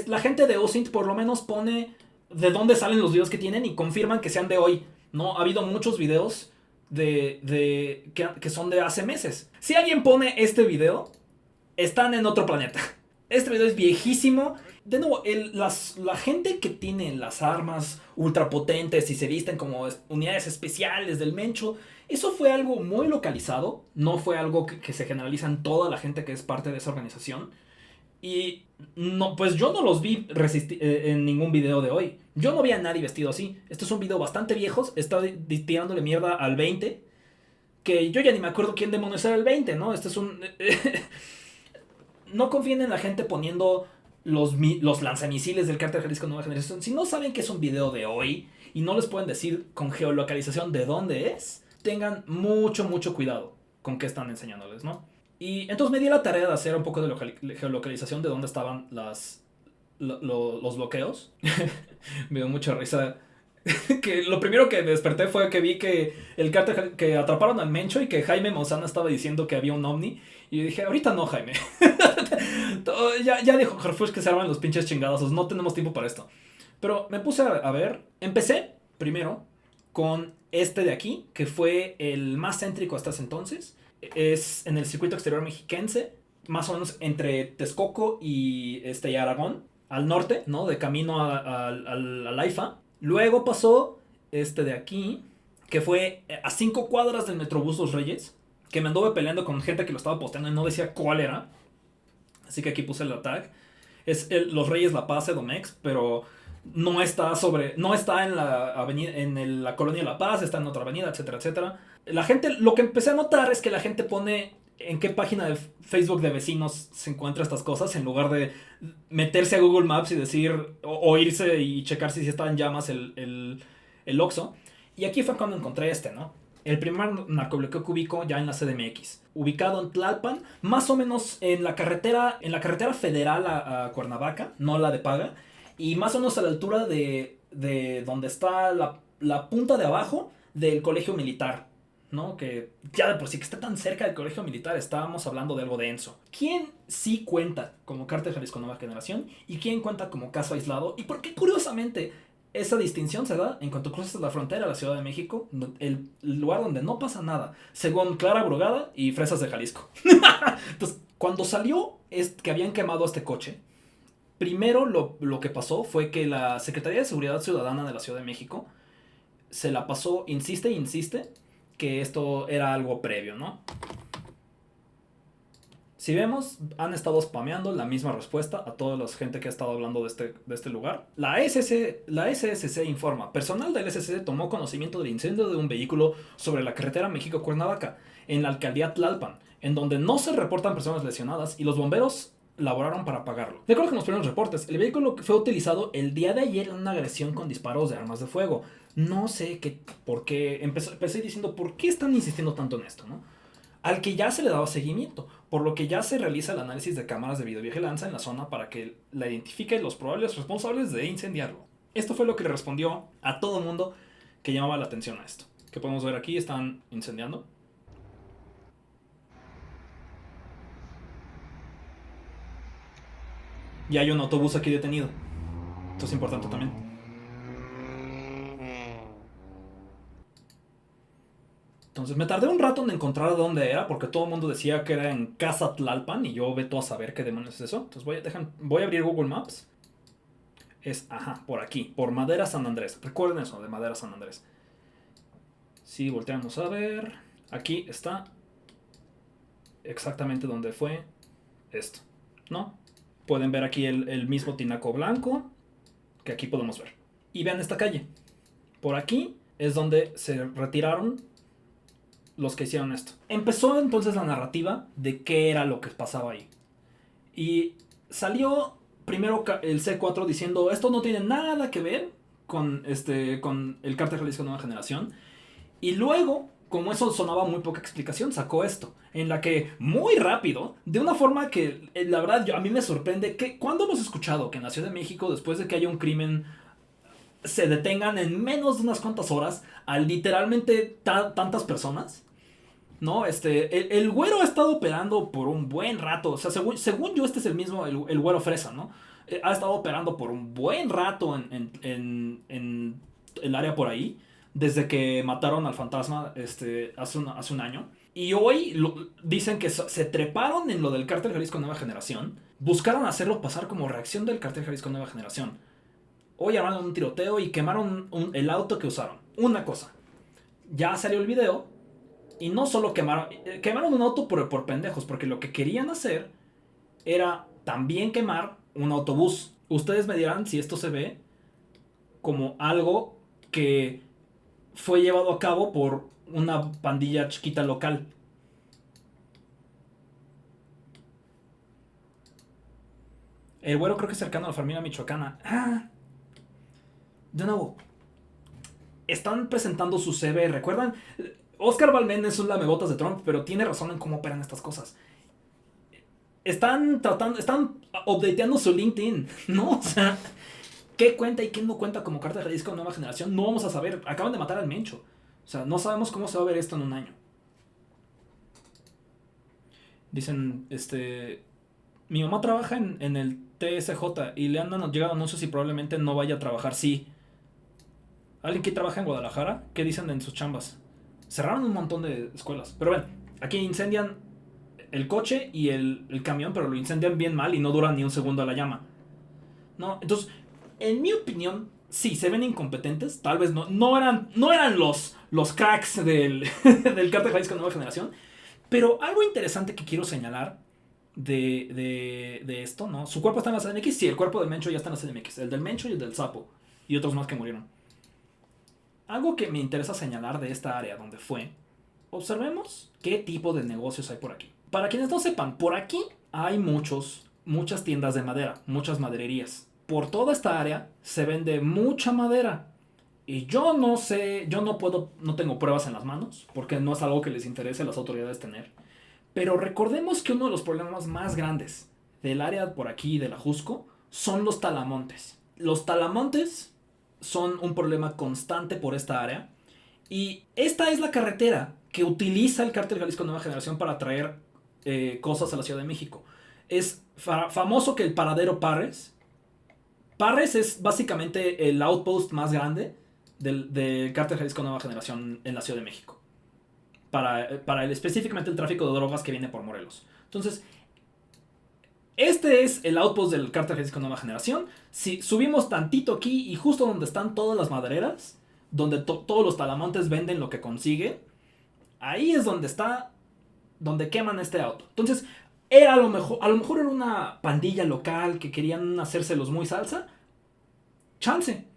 la gente de OSINT por lo menos pone de dónde salen los videos que tienen y confirman que sean de hoy. ¿No? Ha habido muchos videos que son de hace meses. Si alguien pone este video, están en otro planeta. Este video es viejísimo. De nuevo, la gente que tiene las armas ultrapotentes y se visten como unidades especiales del Mencho, eso fue algo muy localizado. No fue algo que se generaliza en toda la gente que es parte de esa organización. Y no, pues yo no los vi en ningún video de hoy. Yo no vi a nadie vestido así. Este es un video bastante viejo. Está tirándole mierda al 20. Que yo ya ni me acuerdo quién demonios era el 20, ¿no? Este es un... No confíen en la gente poniendo los lanzamisiles del Cártel Jalisco Nueva Generación. Si no saben que es un video de hoy y no les pueden decir con geolocalización de dónde es, tengan mucho cuidado con qué están enseñándoles, ¿no? Y entonces me di la tarea de hacer un poco de geolocalización de dónde estaban los bloqueos. Me dio mucha risa que lo primero que desperté fue que vi que el cártel que atraparon al Mencho y que Jaime Maussan estaba diciendo que había un ovni. Y yo dije, ahorita no, Jaime. ya dijo Harfush que se arman los pinches chingadazos. No tenemos tiempo para esto. Pero me puse a ver. Empecé primero con este de aquí, que fue el más céntrico hasta ese entonces. Es en el circuito exterior mexiquense, más o menos entre Texcoco y Aragón, al norte, ¿no? De camino al AIFA. Luego pasó este de aquí, que fue a 5 cuadras del Metrobús Los Reyes, que me anduve peleando con gente que lo estaba posteando y no decía cuál era. Así que aquí puse el tag. Es Los Reyes La Paz Edomex, pero no está en la avenida, en la colonia La Paz, está en otra avenida, etcétera, etcétera. La gente, lo que empecé a notar es que la gente pone en qué página de Facebook de vecinos se encuentra estas cosas, en lugar de meterse a Google Maps y decir, o irse y checar si está en llamas el Oxxo. Y aquí fue cuando encontré ¿no? El primer narcobloqueo que ubico ya en la CDMX. Ubicado en Tlalpan, más o menos en la carretera federal a Cuernavaca, no la de paga. Y más o menos a la altura de donde está la punta de abajo del colegio militar, ¿no? Que ya de por sí que está tan cerca del colegio militar, estábamos hablando de algo denso. ¿Quién sí cuenta como Cártel Jalisco Nueva Generación y quién cuenta como caso aislado? Y por qué curiosamente esa distinción se da en cuanto cruzas la frontera a la Ciudad de México, el lugar donde no pasa nada, según Clara Brugada y Fresas de Jalisco. Entonces, cuando salió que habían quemado este coche, primero lo que pasó fue que la Secretaría de Seguridad Ciudadana de la Ciudad de México se la pasó, insiste que esto era algo previo, ¿no? Si vemos, han estado spameando la misma respuesta a toda la gente que ha estado hablando de este lugar. La SSC informa, personal del SSC tomó conocimiento del incendio de un vehículo sobre la carretera México-Cuernavaca, en la alcaldía Tlalpan, en donde no se reportan personas lesionadas y los bomberos laboraron para apagarlo. De acuerdo con los primeros reportes, el vehículo fue utilizado el día de ayer en una agresión con disparos de armas de fuego. No sé por qué, empecé diciendo, ¿por qué están insistiendo tanto en esto, no? Al que ya se le daba seguimiento, por lo que ya se realiza el análisis de cámaras de videovigilancia en la zona para que la identifique los probables responsables de incendiarlo. Esto fue lo que le respondió a todo mundo que llamaba la atención a esto. Que podemos ver aquí, están incendiando. Y hay un autobús aquí detenido. Esto es importante también. Entonces me tardé un rato en encontrar dónde era, porque todo el mundo decía que era en Casa Tlalpan, y yo veto a saber qué demonios es eso. Entonces voy a abrir Google Maps. Es, por aquí, por Madera San Andrés. Recuerden eso, de Madera San Andrés. Si volteamos a ver, aquí está exactamente dónde fue esto, ¿no? Pueden ver aquí el mismo tinaco blanco que aquí podemos ver. Y vean esta calle. Por aquí es donde se retiraron los que hicieron esto. Empezó entonces la narrativa de qué era lo que pasaba ahí. Y salió primero el C4 diciendo esto no tiene nada que ver con el Cártel Jalisco Nueva Generación. Y luego, como eso sonaba muy poca explicación, sacó esto, en la que muy rápido, de una forma que la verdad a mí me sorprende, que cuando hemos escuchado que en la Ciudad de México, después de que haya un crimen, se detengan en menos de unas cuantas horas a literalmente tantas personas. No, el güero ha estado operando por un buen rato. O sea, según yo, este es el mismo, el güero fresa, ¿no? Ha estado operando por un buen rato en el área por ahí. Desde que mataron al fantasma hace un año. Y hoy dicen que se treparon en lo del Cártel Jalisco Nueva Generación. Buscaron hacerlo pasar como reacción del Cártel Jalisco Nueva Generación. Hoy armaron un tiroteo y quemaron el auto que usaron. Una cosa. Ya salió el video. Y no solo quemaron un auto por pendejos, porque lo que querían hacer era también quemar un autobús. Ustedes me dirán si esto se ve como algo que fue llevado a cabo por una pandilla chiquita local. El güero creo que es cercano a la familia michoacana. De nuevo, están presentando su CV, ¿recuerdan? Oscar Balmén es un lamebotas de Trump, pero tiene razón en cómo operan estas cosas. Están updateando su LinkedIn, ¿no? O sea, ¿qué cuenta y qué no cuenta como Cártel Jalisco Nueva Generación? No vamos a saber. Acaban de matar al Mencho. O sea, no sabemos cómo se va a ver esto en un año. Dicen, mi mamá trabaja en el TSJ y le han llegado anuncios y probablemente no vaya a trabajar. Sí. ¿Alguien que trabaja en Guadalajara? ¿Qué dicen en sus chambas? Cerraron un montón de escuelas. Pero ven, aquí incendian el coche y el camión, pero lo incendian bien mal y no dura ni un segundo la llama. No, entonces, en mi opinión, sí, se ven incompetentes. Tal vez no eran los cracks del Cártel Jalisco Nueva Generación. Pero algo interesante que quiero señalar de esto, ¿no? Su cuerpo está en la CDMX. Sí, el cuerpo del Mencho ya está en la CDMX. El del Mencho y el del Sapo. Y otros más que murieron. Algo que me interesa señalar de esta área donde fue, observemos qué tipo de negocios hay por aquí. Para quienes no sepan, por aquí hay muchas tiendas de madera, muchas madererías. Por toda esta área se vende mucha madera. Y yo no sé, no tengo pruebas en las manos, porque no es algo que les interese a las autoridades tener. Pero recordemos que uno de los problemas más grandes del área por aquí de la Jusco son los talamontes. Los talamontes son un problema constante por esta área. Y esta es la carretera que utiliza el Cártel Jalisco Nueva Generación para traer cosas a la Ciudad de México. Es famoso que el paradero Parres es básicamente el outpost más grande del Cártel Jalisco Nueva Generación en la Ciudad de México. Para específicamente el tráfico de drogas que viene por Morelos. Entonces, este es el outpost del Cártel Jalisco Nueva Generación. Si subimos tantito aquí y justo donde están todas las madereras, donde todos los talamontes venden lo que consiguen, ahí es donde queman este auto. Entonces, a lo mejor era una pandilla local que querían hacérselos muy salsa. Chance.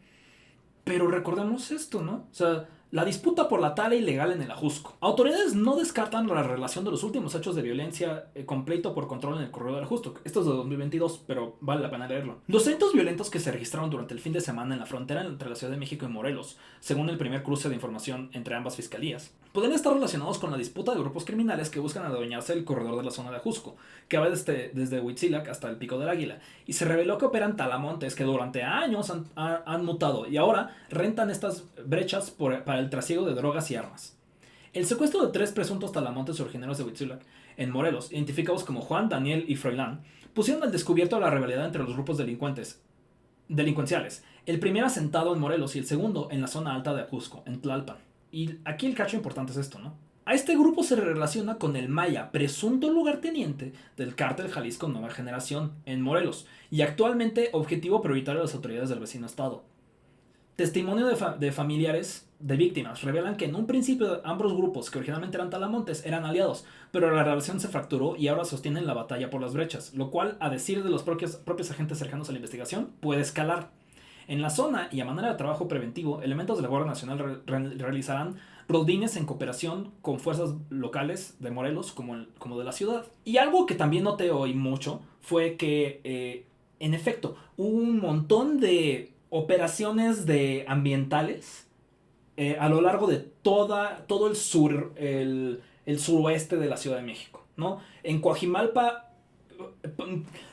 Pero recordemos esto, ¿no? O sea, la disputa por la tala ilegal en el Ajusco. Autoridades no descartan la relación de los últimos hechos de violencia con pleito por control en el corredor del Ajusco. Esto es de 2022, pero vale la pena leerlo. Los eventos violentos que se registraron durante el fin de semana en la frontera entre la Ciudad de México y Morelos, según el primer cruce de información entre ambas fiscalías, pueden estar relacionados con la disputa de grupos criminales que buscan adueñarse del corredor de la zona de Ajusco, que va desde Huitzilac hasta el Pico del Águila, y se reveló que operan talamontes que durante años han mutado y ahora rentan estas brechas para el trasiego de drogas y armas. El secuestro de 3 presuntos talamontes originarios de Huitzilac, en Morelos, identificados como Juan, Daniel y Froilán, pusieron al descubierto la rivalidad entre los grupos delincuenciales, el primero asentado en Morelos y el segundo en la zona alta de Ajusco, en Tlalpan. Y aquí el cacho importante es esto, ¿no? A este grupo se relaciona con el Maya, presunto lugarteniente del Cártel Jalisco Nueva Generación en Morelos, y actualmente objetivo prioritario de las autoridades del vecino estado. Testimonio de familiares de víctimas revelan que en un principio ambos grupos, que originalmente eran talamontes, eran aliados, pero la relación se fracturó y ahora sostienen la batalla por las brechas, lo cual, a decir de los propios agentes cercanos a la investigación, puede escalar. En la zona y a manera de trabajo preventivo, elementos de la Guardia Nacional realizarán rondines en cooperación con fuerzas locales de Morelos como de la ciudad. Y algo que también noté hoy mucho fue que, en efecto, hubo un montón de operaciones de ambientales a lo largo de todo el sur, el suroeste de la Ciudad de México, ¿no? En Coajimalpa,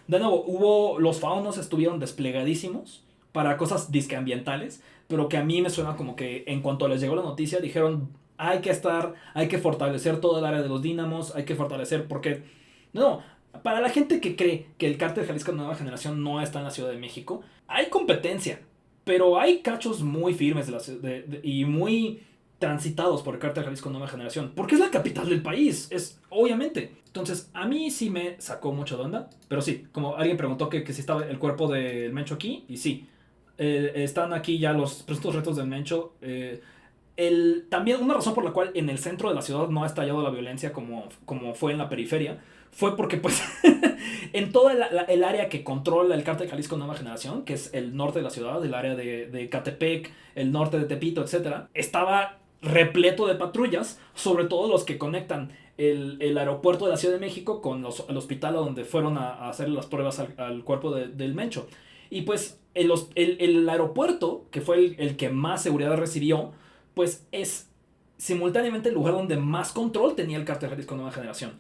de nuevo, los faunos estuvieron desplegadísimos para cosas disqueambientales, pero que a mí me suena como que en cuanto les llegó la noticia dijeron, hay que fortalecer todo el área de los dínamos, hay que fortalecer, porque, no, para la gente que cree que el Cártel Jalisco Nueva Generación no está en la Ciudad de México, hay competencia, pero hay cachos muy firmes y muy transitados por el Cártel Jalisco Nueva Generación, porque es la capital del país, es obviamente. Entonces, a mí sí me sacó mucho de onda, pero sí, como alguien preguntó que si estaba el cuerpo del Mencho aquí, y sí, están aquí ya los presuntos retos del Mencho. También una razón por la cual en el centro de la ciudad no ha estallado la violencia como fue en la periferia fue porque pues en toda el área que controla el Cártel Jalisco Nueva Generación, que es el norte de la ciudad, el área de Catepec, el norte de Tepito, etc., estaba repleto de patrullas, sobre todo los que conectan el aeropuerto de la Ciudad de México con el hospital a donde fueron a hacer las pruebas al cuerpo del Mencho. Y pues el aeropuerto, que fue el que más seguridad recibió, pues es simultáneamente el lugar donde más control tenía el Cártel Jalisco Nueva Generación.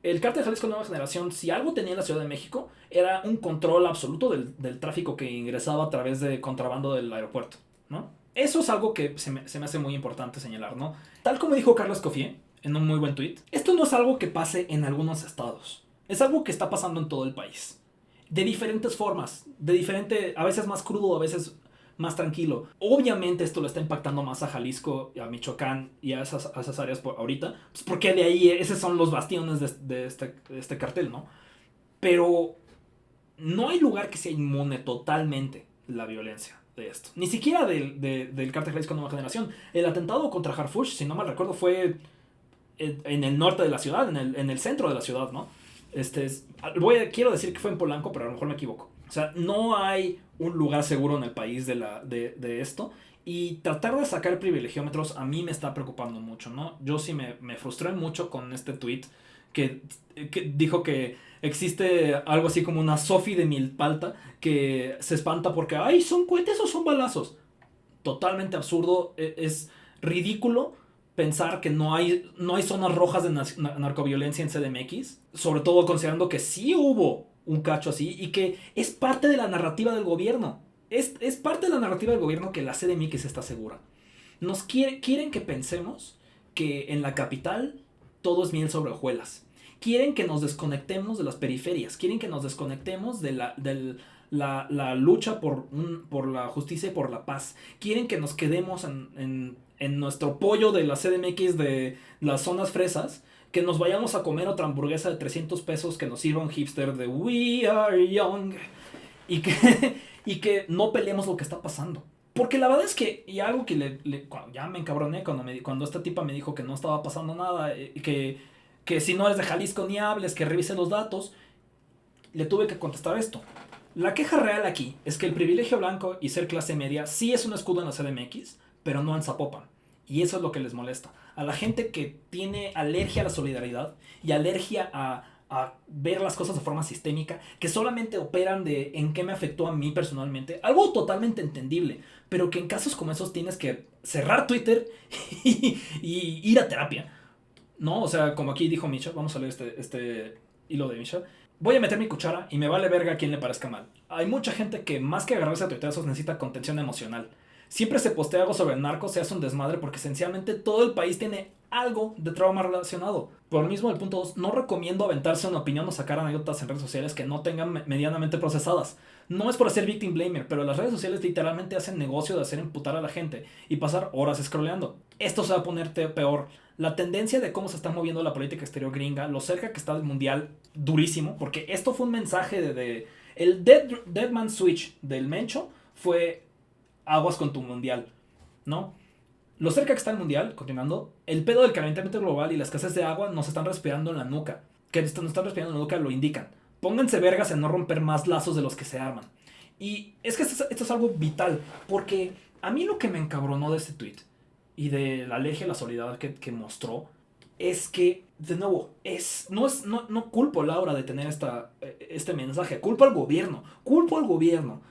El Cártel Jalisco Nueva Generación, si algo tenía en la Ciudad de México, era un control absoluto del tráfico que ingresaba a través de contrabando del aeropuerto, ¿no? Eso es algo que se me hace muy importante señalar, ¿no? Tal como dijo Carlos Cofié en un muy buen tuit, esto no es algo que pase en algunos estados, es algo que está pasando en todo el país. De diferentes formas, a veces más crudo, a veces más tranquilo. Obviamente esto le está impactando más a Jalisco, a Michoacán y a esas áreas ahorita, pues porque de ahí esos son los bastiones de este cartel, ¿no? Pero no hay lugar que sea inmune totalmente la violencia de esto. Ni siquiera del Cártel Jalisco Nueva Generación. El atentado contra Harfuch, si no mal recuerdo, fue en el norte de la ciudad, en el centro de la ciudad, ¿no? Quiero decir que fue en Polanco, pero a lo mejor me equivoco. O sea, no hay un lugar seguro en el país de esto. Y tratar de sacar privilegiómetros a mí me está preocupando mucho, ¿no? Yo sí me frustré mucho con este tweet que dijo que existe algo así como una Sofi de Milpalta que se espanta porque, ay, ¿son cohetes o son balazos? Totalmente absurdo, es ridículo pensar que no hay zonas rojas de narcoviolencia en CDMX, sobre todo considerando que sí hubo un cacho así y que es parte de la narrativa del gobierno. Es parte de la narrativa del gobierno que la CDMX está segura. Quieren que pensemos que en la capital todo es miel sobre hojuelas. Quieren que nos desconectemos de las periferias. Quieren que nos desconectemos de la lucha por la justicia y por la paz. Quieren que nos quedemos en nuestro pollo de la CDMX de las zonas fresas, que nos vayamos a comer otra hamburguesa de 300 pesos que nos sirva un hipster de We Are Young y que no peleemos lo que está pasando. Porque la verdad es que, y algo que ya me encabroné cuando esta tipa me dijo que no estaba pasando nada, que si no eres de Jalisco ni hables, que revise los datos, le tuve que contestar esto. La queja real aquí es que el privilegio blanco y ser clase media sí es un escudo en la CDMX, pero no en Zapopan. Y eso es lo que les molesta. A la gente que tiene alergia a la solidaridad y alergia a ver las cosas de forma sistémica, que solamente operan de en qué me afectó a mí personalmente, algo totalmente entendible, pero que en casos como esos tienes que cerrar Twitter y ir a terapia, ¿no? O sea, como aquí dijo Misha, vamos a leer este hilo de Misha. Voy a meter mi cuchara y me vale verga a quien le parezca mal. Hay mucha gente que más que agarrarse a tuiteazos necesita contención emocional. Siempre se postea algo sobre el narco, se hace un desmadre porque esencialmente todo el país tiene algo de trauma relacionado. Por lo mismo, el punto 2, no recomiendo aventarse una opinión o sacar anécdotas en redes sociales que no tengan medianamente procesadas. No es por hacer victim blamer, pero las redes sociales literalmente hacen negocio de hacer emputar a la gente y pasar horas scrolleando. Esto se va a ponerte peor. La tendencia de cómo se está moviendo la política exterior gringa, lo cerca que está del mundial, durísimo, porque esto fue un mensaje el Dead Man Switch del Mencho fue aguas con tu mundial, ¿no? lo cerca que está el mundial, continuando, el pedo del calentamiento global y la escasez de agua nos están respirando en la nuca. Que nos están respirando en la nuca lo indican. Pónganse vergas en no romper más lazos de los que se arman. Y es que esto es algo vital, porque a mí lo que me encabronó de este tweet y de la alergia a la solidaridad que mostró es que, de nuevo, no culpo a Laura de tener este mensaje, culpo al gobierno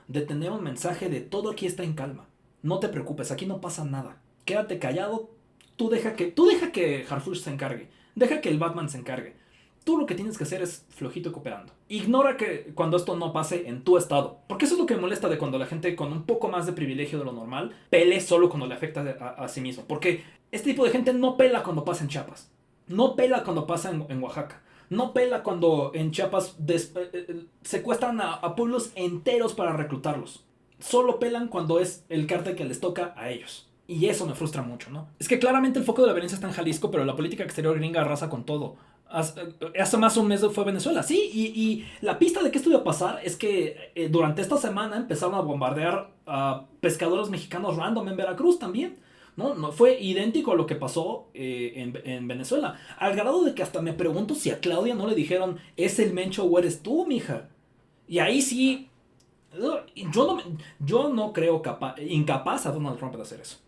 de tener un mensaje de todo aquí está en calma. No te preocupes, aquí no pasa nada. Quédate callado, tú deja que Harfush se encargue, deja que el Batman se encargue. Tú lo que tienes que hacer es flojito y cooperando. Ignora que cuando esto no pase en tu estado. Porque eso es lo que me molesta de cuando la gente con un poco más de privilegio de lo normal pele solo cuando le afecta a sí mismo. Porque este tipo de gente no pela cuando pasa en Chiapas. No pela cuando pasa en Oaxaca. No pela cuando en Chiapas secuestran a pueblos enteros para reclutarlos. Solo pelan cuando es el cártel que les toca a ellos. Y eso me frustra mucho, ¿no? Es que claramente el foco de la violencia está en Jalisco, pero la política exterior gringa arrasa con todo. Hace más de un mes fue Venezuela, sí, y la pista de que esto iba a pasar es que durante esta semana empezaron a bombardear a pescadores mexicanos random en Veracruz también. No fue idéntico a lo que pasó en Venezuela, al grado de que hasta me pregunto si a Claudia no le dijeron, ¿es el Mencho o eres tú, mija? Y ahí sí, yo no creo incapaz a Donald Trump de hacer eso.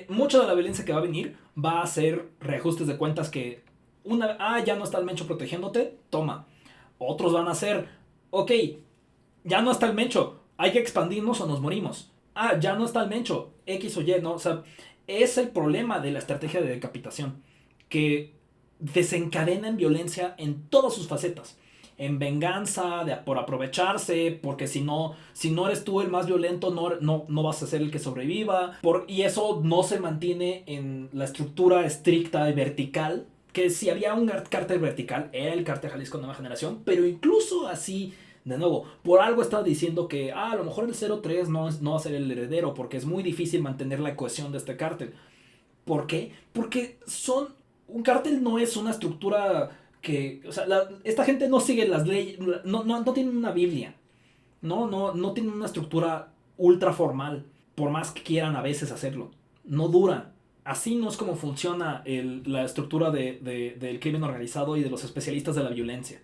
Mucha de la violencia que va a venir va a ser reajustes de cuentas que ya no está el Mencho protegiéndote, toma. Otros van a hacer, ok, ya no está el Mencho, hay que expandirnos o nos morimos. Ya no está el Mencho, X o Y, ¿no? O sea, es el problema de la estrategia de decapitación, que desencadena en violencia en todas sus facetas. En venganza, por aprovecharse, porque si no eres tú el más violento, no vas a ser el que sobreviva. Y eso no se mantiene en la estructura estricta y vertical, que si había un cártel vertical, era el cártel Jalisco Nueva Generación, pero incluso así, de nuevo, por algo estaba diciendo que a lo mejor el 03 no va a ser el heredero, porque es muy difícil mantener la cohesión de este cártel. ¿Por qué? Porque un cártel no es una estructura que, o sea, esta gente no sigue las leyes, no tiene una Biblia, no tiene una estructura ultra formal, por más que quieran a veces hacerlo, no duran. Así no es como funciona la estructura del crimen organizado y de los especialistas de la violencia.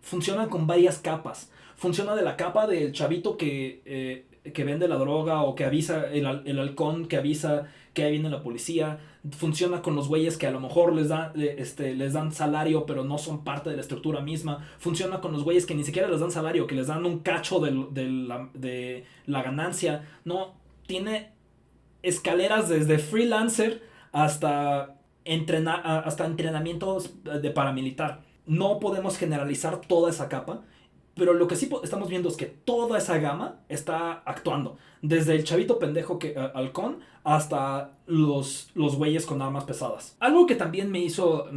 Funcionan con varias capas. Funciona de la capa del chavito que vende la droga o que avisa, el halcón que avisa que ahí viene la policía. Funciona con los güeyes que a lo mejor les dan salario pero no son parte de la estructura misma. Funciona con los güeyes que ni siquiera les dan salario, que les dan un cacho de la ganancia. No, tiene escaleras desde freelancer hasta entrenamientos de paramilitar. No podemos generalizar toda esa capa, pero lo que sí estamos viendo es que toda esa gama está actuando. Desde el chavito pendejo halcón hasta los güeyes con armas pesadas. Algo que también me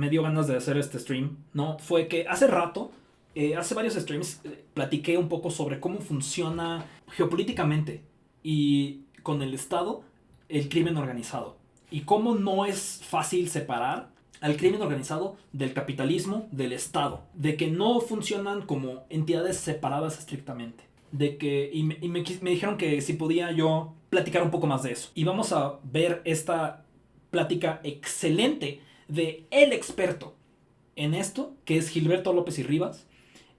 dio ganas de hacer este stream, ¿no? Fue que hace varios streams, platiqué un poco sobre cómo funciona geopolíticamente y con el Estado el crimen organizado. Y cómo no es fácil separar al crimen organizado del capitalismo, del Estado. De que no funcionan como entidades separadas estrictamente. Y me dijeron que si podía yo platicar un poco más de eso. Y vamos a ver esta plática excelente de el experto en esto, que es Gilberto López y Rivas.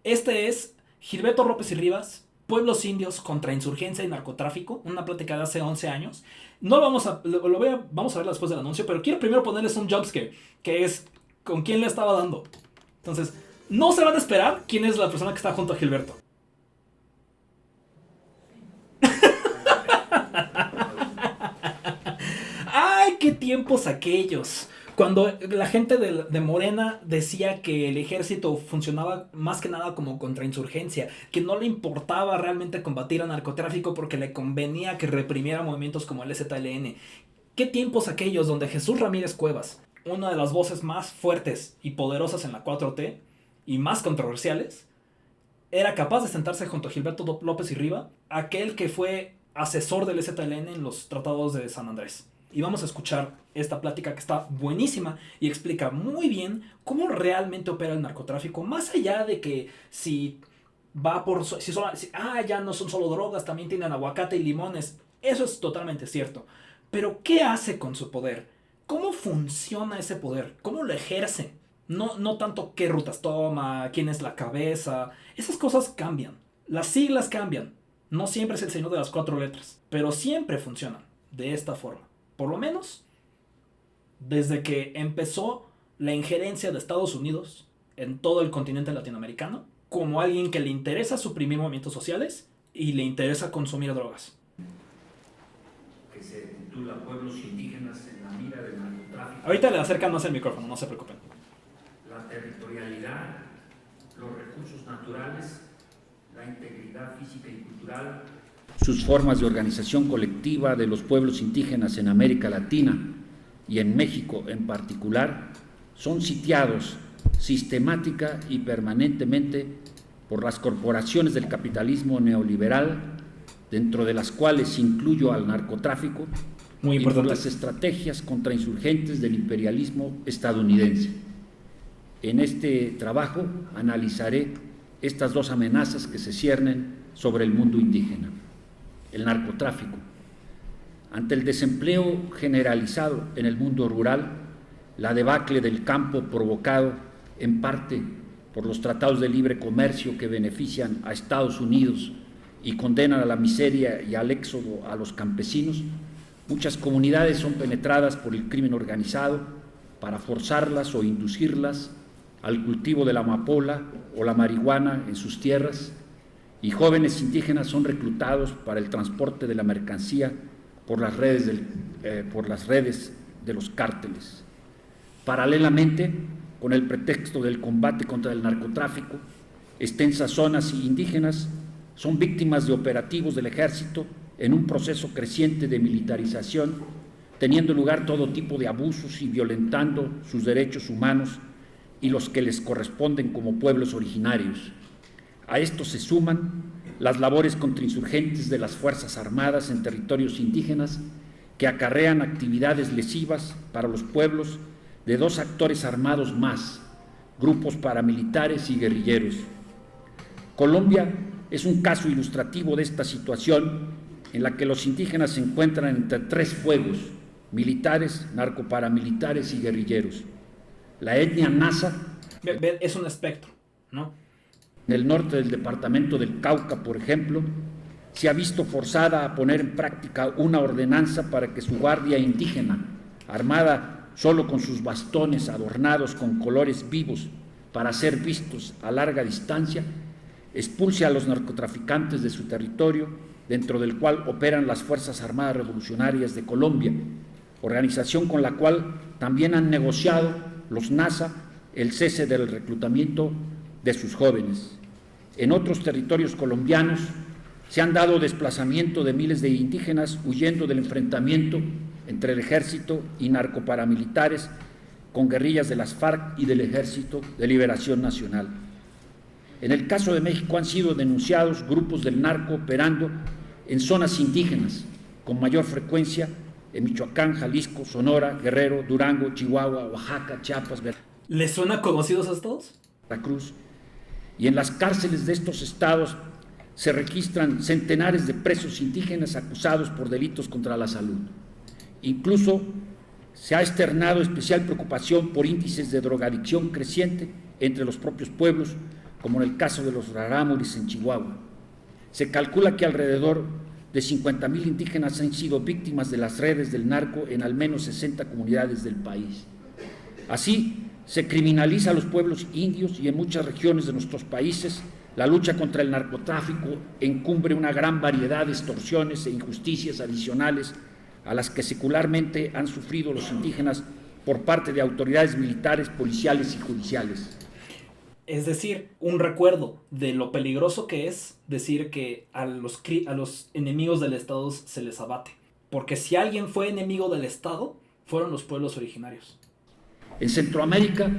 Este es Gilberto López y Rivas, Pueblos Indios contra Insurgencia y Narcotráfico, una plática de hace 11 años. No vamos a verla después del anuncio, pero quiero primero ponerles un jumpscare, que es con quién le estaba dando. Entonces, no se van a esperar quién es la persona que está junto a Gilberto. ¡Ay, qué tiempos aquellos! Cuando la gente de Morena decía que el ejército funcionaba más que nada como contrainsurgencia, que no le importaba realmente combatir al narcotráfico porque le convenía que reprimiera movimientos como el ZLN. ¿Qué tiempos aquellos donde Jesús Ramírez Cuevas, una de las voces más fuertes y poderosas en la 4T y más controversiales, era capaz de sentarse junto a Gilberto López y Riva, aquel que fue asesor del ZLN en los tratados de San Andrés? Y vamos a escuchar esta plática que está buenísima y explica muy bien cómo realmente opera el narcotráfico, más allá de que ya no son solo drogas, también tienen aguacate y limones. Eso es totalmente cierto. Pero ¿qué hace con su poder? ¿Cómo funciona ese poder? ¿Cómo lo ejerce? No tanto qué rutas toma, quién es la cabeza. Esas cosas cambian. Las siglas cambian. No siempre es el señor de las 4 letras. Pero siempre funcionan de esta forma. Por lo menos desde que empezó la injerencia de Estados Unidos en todo el continente latinoamericano, como alguien que le interesa suprimir movimientos sociales y le interesa consumir drogas. Que se titula Pueblos Indígenas en la mira del narcotráfico. Ahorita le acercan más el micrófono, no se preocupen. La territorialidad, los recursos naturales, la integridad física y cultural. Sus formas de organización colectiva de los pueblos indígenas en América Latina y en México en particular son sitiados sistemática y permanentemente por las corporaciones del capitalismo neoliberal, dentro de las cuales incluyo al narcotráfico, Muy y por importante. las estrategias contrainsurgentes del imperialismo estadounidense. En este trabajo analizaré estas 2 amenazas que se ciernen sobre el mundo indígena. El narcotráfico. Ante el desempleo generalizado en el mundo rural, la debacle del campo provocado en parte por los tratados de libre comercio que benefician a Estados Unidos y condenan a la miseria y al éxodo a los campesinos, muchas comunidades son penetradas por el crimen organizado para forzarlas o inducirlas al cultivo de la amapola o la marihuana en sus tierras, y jóvenes indígenas son reclutados para el transporte de la mercancía por las redes de los cárteles. Paralelamente, con el pretexto del combate contra el narcotráfico, extensas zonas indígenas son víctimas de operativos del ejército en un proceso creciente de militarización, teniendo lugar todo tipo de abusos y violentando sus derechos humanos y los que les corresponden como pueblos originarios. A esto se suman las labores contrainsurgentes de las Fuerzas Armadas en territorios indígenas, que acarrean actividades lesivas para los pueblos de 2 actores armados más, grupos paramilitares y guerrilleros. Colombia es un caso ilustrativo de esta situación, en la que los indígenas se encuentran entre 3 fuegos: militares, narcoparamilitares y guerrilleros. La etnia Nasa, Es un espectro, ¿no? en el norte del departamento del Cauca, por ejemplo, se ha visto forzada a poner en práctica una ordenanza para que su guardia indígena, armada solo con sus bastones adornados con colores vivos para ser vistos a larga distancia, expulse a los narcotraficantes de su territorio, dentro del cual operan las Fuerzas Armadas Revolucionarias de Colombia, organización con la cual también han negociado los NASA el cese del reclutamiento de sus jóvenes. En otros territorios colombianos se han dado desplazamiento de miles de indígenas huyendo del enfrentamiento entre el ejército y narcoparamilitares con guerrillas de las FARC y del Ejército de Liberación Nacional. En el caso de México han sido denunciados grupos del narco operando en zonas indígenas, con mayor frecuencia en Michoacán, Jalisco, Sonora, Guerrero, Durango, Chihuahua, Oaxaca, Chiapas, ¿Les suena conocidos a todos? Veracruz. Y en las cárceles de estos estados se registran centenares de presos indígenas acusados por delitos contra la salud. Incluso se ha externado especial preocupación por índices de drogadicción creciente entre los propios pueblos, como en el caso de los rarámuris en Chihuahua. Se calcula que alrededor de 50,000 indígenas han sido víctimas de las redes del narco en al menos 60 comunidades del país. Así, se criminaliza a los pueblos indios, y en muchas regiones de nuestros países la lucha contra el narcotráfico encumbre una gran variedad de extorsiones e injusticias adicionales a las que secularmente han sufrido los indígenas por parte de autoridades militares, policiales y judiciales. Es decir, un recuerdo de lo peligroso que es decir que a los enemigos del Estado se les abate. Porque si alguien fue enemigo del Estado, fueron los pueblos originarios. En Centroamérica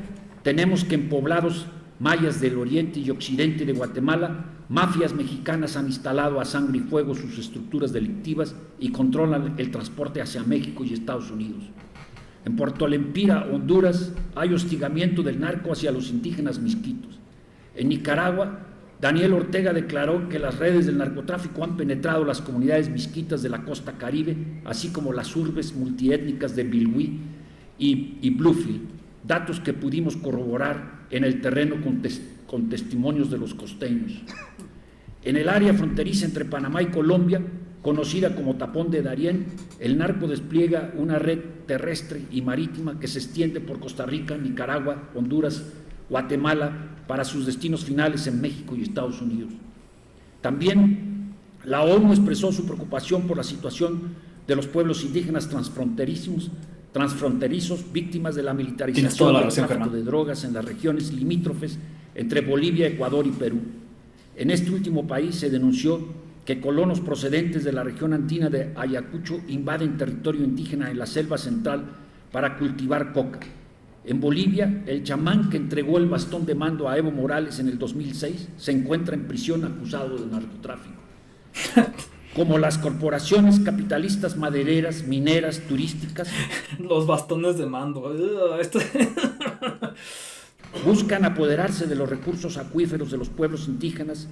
tenemos que en poblados mayas del oriente y occidente de Guatemala, mafias mexicanas han instalado a sangre y fuego sus estructuras delictivas y controlan el transporte hacia México y Estados Unidos. En Puerto Lempira, Honduras, hay hostigamiento del narco hacia los indígenas misquitos. En Nicaragua, Daniel Ortega declaró que las redes del narcotráfico han penetrado las comunidades misquitas de la costa caribe, así como las urbes multiétnicas de Bilwi y Bluefield, datos que pudimos corroborar en el terreno con testimonios de los costeños. En el área fronteriza entre Panamá y Colombia, conocida como Tapón de Darién, el narco despliega una red terrestre y marítima que se extiende por Costa Rica, Nicaragua, Honduras, Guatemala, para sus destinos finales en México y Estados Unidos. También la ONU expresó su preocupación por la situación de los pueblos indígenas transfronterizos, víctimas de la militarización del tráfico de drogas en las regiones limítrofes entre Bolivia, Ecuador y Perú. En este último país se denunció que colonos procedentes de la región andina de Ayacucho invaden territorio indígena en la selva central para cultivar coca. En Bolivia, el chamán que entregó el bastón de mando a Evo Morales en el 2006 se encuentra en prisión acusado de narcotráfico. Como las corporaciones capitalistas madereras, mineras, turísticas, los bastones de mando. Buscan apoderarse de los recursos acuíferos de los pueblos indígenas.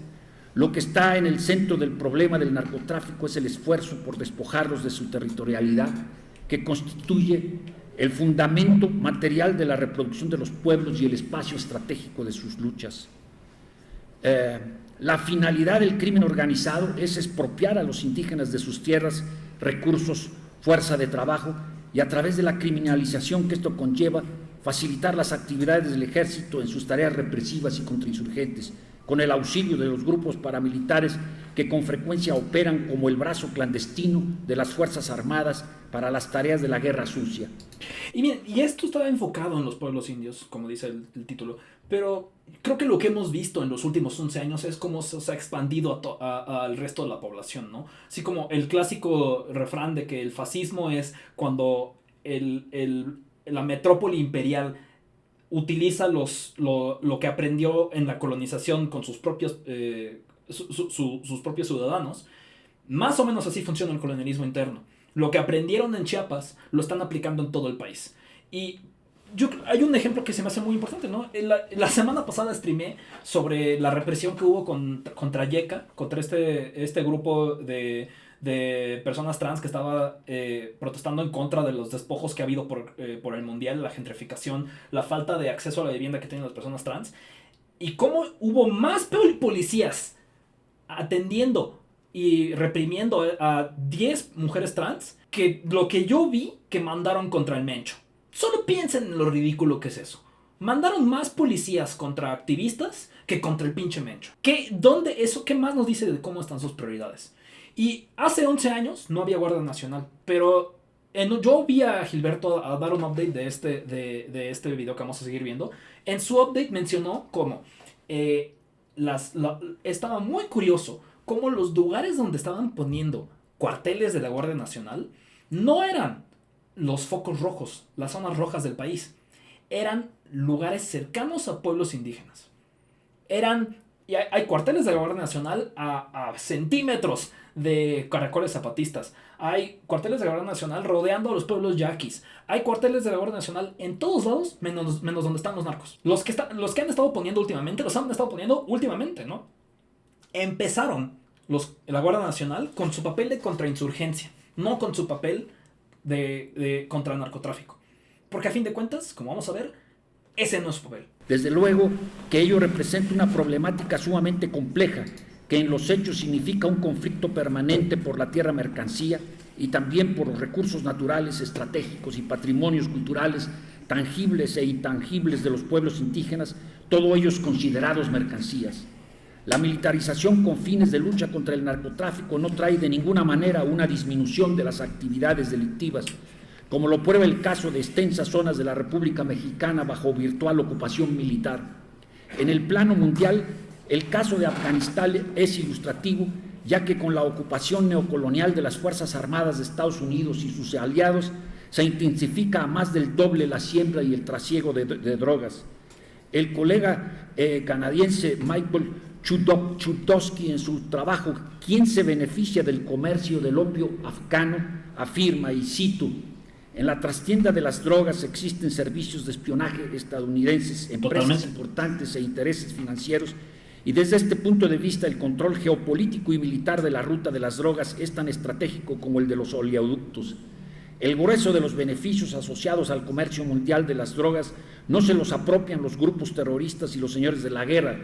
Lo que está en el centro del problema del narcotráfico es el esfuerzo por despojarlos de su territorialidad, que constituye el fundamento material de la reproducción de los pueblos y el espacio estratégico de sus luchas. La finalidad del crimen organizado es expropiar a los indígenas de sus tierras, recursos, fuerza de trabajo, y a través de la criminalización que esto conlleva, facilitar las actividades del ejército en sus tareas represivas y contrainsurgentes, con el auxilio de los grupos paramilitares que con frecuencia operan como el brazo clandestino de las Fuerzas Armadas para las tareas de la guerra sucia. Y bien, y esto estaba enfocado en los pueblos indios, como dice el título, pero creo que lo que hemos visto en los últimos 11 años es cómo se ha expandido al resto de la población, ¿no? Así como el clásico refrán de que el fascismo es cuando la metrópoli imperial utiliza lo que aprendió en la colonización con sus propios ciudadanos. Más o menos así funciona el colonialismo interno. Lo que aprendieron en Chiapas lo están aplicando en todo el país. Y hay un ejemplo que se me hace muy importante, ¿no? La semana pasada streamé sobre la represión que hubo contra Yeka, contra este grupo de personas trans que estaba protestando en contra de los despojos que ha habido por el mundial, la gentrificación, la falta de acceso a la vivienda que tienen las personas trans, y cómo hubo más policías atendiendo y reprimiendo a 10 mujeres trans que lo que yo vi que mandaron contra el Mencho. Solo piensen en lo ridículo que es eso. Mandaron más policías contra activistas que contra el pinche Mencho. ¿Qué más nos dice de cómo están sus prioridades? Y hace 11 años no había Guardia Nacional, pero yo vi a Gilberto a dar un update de este video que vamos a seguir viendo. En su update mencionó cómo estaba muy curioso cómo los lugares donde estaban poniendo cuarteles de la Guardia Nacional no eran los focos rojos, las zonas rojas del país. Eran lugares cercanos a pueblos indígenas. Hay cuarteles de la Guardia Nacional a centímetros de caracoles zapatistas. Hay cuarteles de la Guardia Nacional rodeando a los pueblos yaquis. Hay cuarteles de la Guardia Nacional en todos lados, menos donde están los narcos. Los que han estado poniendo últimamente, ¿no? Empezaron la Guardia Nacional con su papel de contrainsurgencia, no con su papel de contra el narcotráfico. Porque a fin de cuentas, como vamos a ver, ese no es su papel. Desde luego que ello representa una problemática sumamente compleja, que en los hechos significa un conflicto permanente por la tierra mercancía y también por los recursos naturales, estratégicos y patrimonios culturales tangibles e intangibles de los pueblos indígenas, todos ellos considerados mercancías. La militarización con fines de lucha contra el narcotráfico no trae de ninguna manera una disminución de las actividades delictivas, como lo prueba el caso de extensas zonas de la República Mexicana bajo virtual ocupación militar. En el plano mundial, el caso de Afganistán es ilustrativo, ya que con la ocupación neocolonial de las Fuerzas Armadas de Estados Unidos y sus aliados, se intensifica a más del doble la siembra y el trasiego de drogas. El colega canadiense Michael Chudovsky, en su trabajo ¿Quién se beneficia del comercio del opio afgano?, afirma, y cito: en la trastienda de las drogas existen servicios de espionaje estadounidenses, empresas importantes e intereses financieros Y desde este punto de vista, el control geopolítico y militar de la ruta de las drogas es tan estratégico como el de los oleoductos. El grueso de los beneficios asociados al comercio mundial de las drogas no se los apropian los grupos terroristas y los señores de la guerra.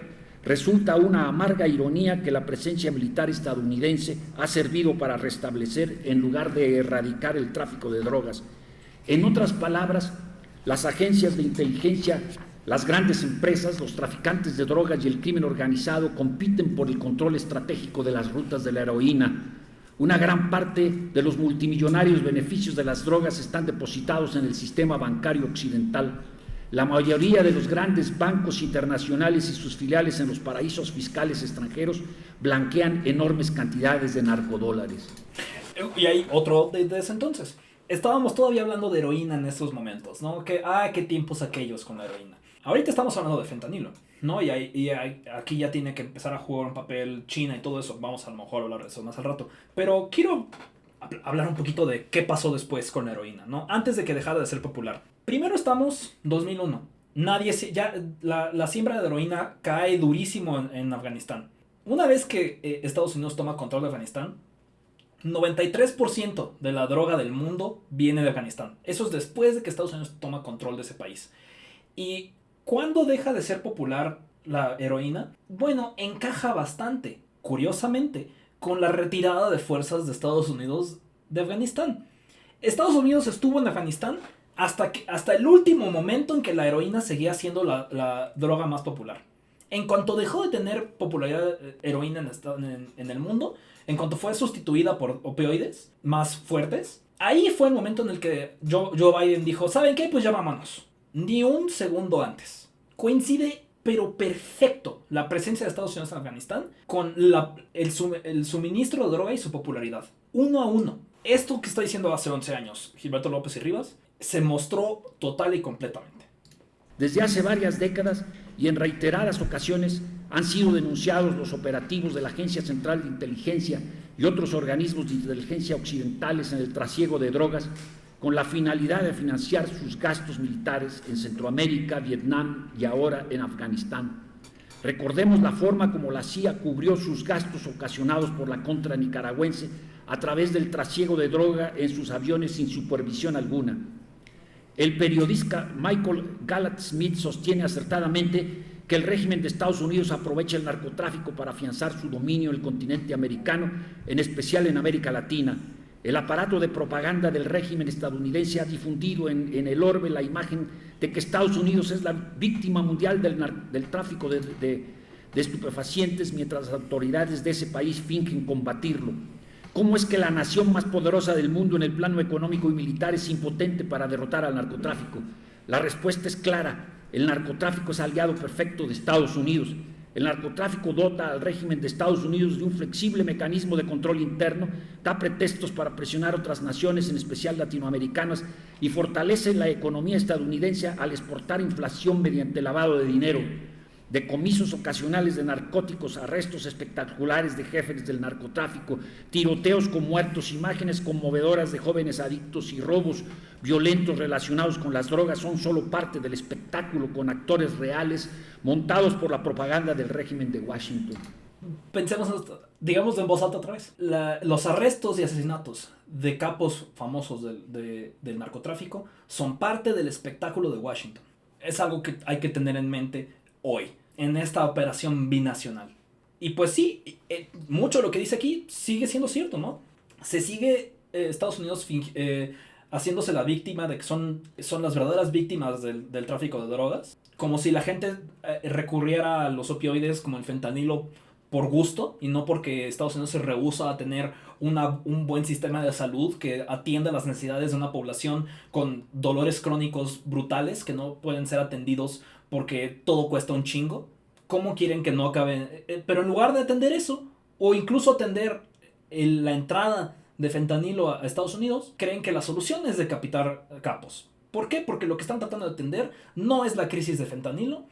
Resulta una amarga ironía que la presencia militar estadounidense ha servido para restablecer en lugar de erradicar el tráfico de drogas. En otras palabras, las agencias de inteligencia, las grandes empresas, los traficantes de drogas y el crimen organizado compiten por el control estratégico de las rutas de la heroína. Una gran parte de los multimillonarios beneficios de las drogas están depositados en el sistema bancario occidental. La mayoría de los grandes bancos internacionales y sus filiales en los paraísos fiscales extranjeros blanquean enormes cantidades de narcodólares. Y hay otro update de ese entonces. Estábamos todavía hablando de heroína en estos momentos, ¿no? Qué tiempos aquellos con la heroína. Ahorita estamos hablando de fentanilo, ¿no? Y aquí ya tiene que empezar a jugar un papel China y todo eso. Vamos a lo mejor hablar de eso más al rato. Pero quiero hablar un poquito de qué pasó después con la heroína, ¿no? Antes de que dejara de ser popular. Primero estamos 2001. La siembra de heroína cae durísimo en Afganistán. Una vez que Estados Unidos toma control de Afganistán, 93% de la droga del mundo viene de Afganistán. Eso es después de que Estados Unidos toma control de ese país. ¿Y cuándo deja de ser popular la heroína? Bueno, encaja bastante, curiosamente, con la retirada de fuerzas de Estados Unidos de Afganistán. Estados Unidos estuvo en Afganistán hasta el último momento en que la heroína seguía siendo la droga más popular. En cuanto dejó de tener popularidad heroína en el mundo, en cuanto fue sustituida por opioides más fuertes, ahí fue el momento en el que Joe Biden dijo, ¿saben qué? Pues ya vámonos. Ni un segundo antes. Coincide, pero perfecto, la presencia de Estados Unidos en Afganistán con el suministro de droga y su popularidad. 1 a 1. Esto que está diciendo hace 11 años Gilberto López y Rivas se mostró total y completamente. Desde hace varias décadas y en reiteradas ocasiones han sido denunciados los operativos de la Agencia Central de Inteligencia y otros organismos de inteligencia occidentales en el trasiego de drogas con la finalidad de financiar sus gastos militares en Centroamérica, Vietnam y ahora en Afganistán. Recordemos la forma como la CIA cubrió sus gastos ocasionados por la contra nicaragüense a través del trasiego de droga en sus aviones sin supervisión alguna. El periodista Michael Gallant Smith sostiene acertadamente que el régimen de Estados Unidos aprovecha el narcotráfico para afianzar su dominio en el continente americano, en especial en América Latina. El aparato de propaganda del régimen estadounidense ha difundido en el orbe la imagen de que Estados Unidos es la víctima mundial del tráfico de estupefacientes, mientras las autoridades de ese país fingen combatirlo. ¿Cómo es que la nación más poderosa del mundo en el plano económico y militar es impotente para derrotar al narcotráfico? La respuesta es clara. El narcotráfico es aliado perfecto de Estados Unidos. El narcotráfico dota al régimen de Estados Unidos de un flexible mecanismo de control interno, da pretextos para presionar a otras naciones, en especial latinoamericanas, y fortalece la economía estadounidense al exportar inflación mediante lavado de dinero. Decomisos ocasionales de narcóticos, arrestos espectaculares de jefes del narcotráfico, tiroteos con muertos, imágenes conmovedoras de jóvenes adictos y robos violentos relacionados con las drogas son solo parte del espectáculo con actores reales montados por la propaganda del régimen de Washington. Pensemos, digamos en voz alta otra vez, los arrestos y asesinatos de capos famosos del narcotráfico son parte del espectáculo de Washington. Es algo que hay que tener en mente hoy, en esta operación binacional. Y pues sí, mucho de lo que dice aquí sigue siendo cierto, ¿no? Se sigue Estados Unidos haciéndose la víctima de que son las verdaderas víctimas del tráfico de drogas, como si la gente recurriera a los opioides como el fentanilo por gusto y no porque Estados Unidos se rehúsa a tener un buen sistema de salud que atienda las necesidades de una población con dolores crónicos brutales que no pueden ser atendidos porque todo cuesta un chingo. ¿Cómo quieren que no acabe? Pero en lugar de atender eso, o incluso atender la entrada de fentanilo a Estados Unidos, creen que la solución es decapitar capos. ¿Por qué? Porque lo que están tratando de atender no es la crisis de fentanilo,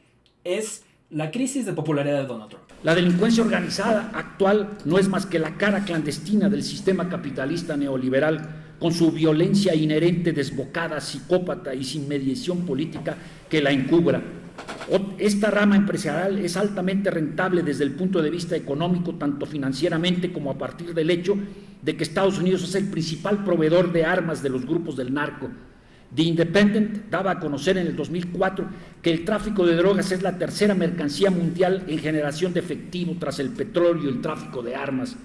es la crisis de popularidad de Donald Trump. La delincuencia organizada actual no es más que la cara clandestina del sistema capitalista neoliberal, con su violencia inherente, desbocada, psicópata y sin mediación política que la encubra. Esta rama empresarial es altamente rentable desde el punto de vista económico, tanto financieramente como a partir del hecho de que Estados Unidos es el principal proveedor de armas de los grupos del narco. The Independent daba a conocer en el 2004 que el tráfico de drogas es la tercera mercancía mundial en generación de efectivo tras el petróleo y el tráfico de armas.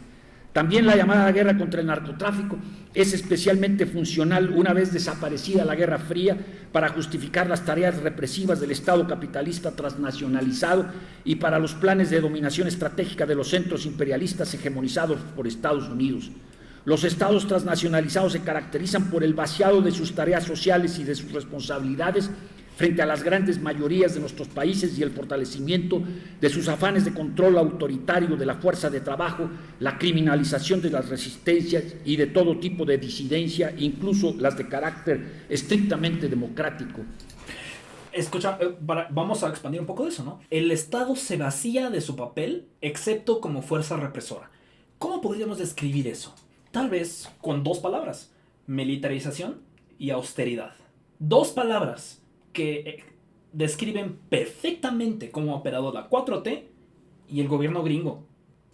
También la llamada guerra contra el narcotráfico es especialmente funcional una vez desaparecida la Guerra Fría para justificar las tareas represivas del Estado capitalista transnacionalizado y para los planes de dominación estratégica de los centros imperialistas hegemonizados por Estados Unidos. Los estados transnacionalizados se caracterizan por el vaciado de sus tareas sociales y de sus responsabilidades frente a las grandes mayorías de nuestros países y el fortalecimiento de sus afanes de control autoritario de la fuerza de trabajo, la criminalización de las resistencias y de todo tipo de disidencia, incluso las de carácter estrictamente democrático. Escucha, vamos a expandir un poco de eso, ¿no? El Estado se vacía de su papel, excepto como fuerza represora. ¿Cómo podríamos describir eso? Tal vez con dos palabras: militarización y austeridad. Dos palabras que describen perfectamente cómo ha operado la 4T y el gobierno gringo.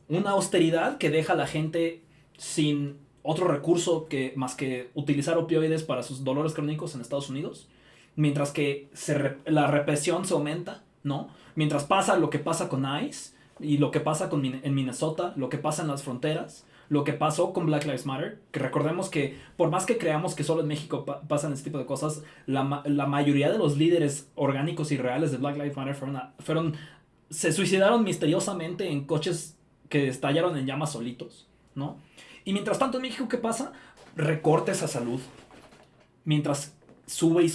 Una austeridad que deja a la gente sin otro recurso más que utilizar opioides para sus dolores crónicos en Estados Unidos, mientras que la represión se aumenta, ¿no? Mientras pasa lo que pasa con ICE y lo que pasa en Minnesota, lo que pasa en las fronteras, lo que pasó con Black Lives Matter, que recordemos que por más que creamos que solo en México pasan este tipo de cosas, la mayoría de los líderes orgánicos y reales de Black Lives Matter se suicidaron misteriosamente en coches que estallaron en llamas solitos, ¿no? Y mientras tanto en México, ¿qué pasa? Recortes a salud, mientras sube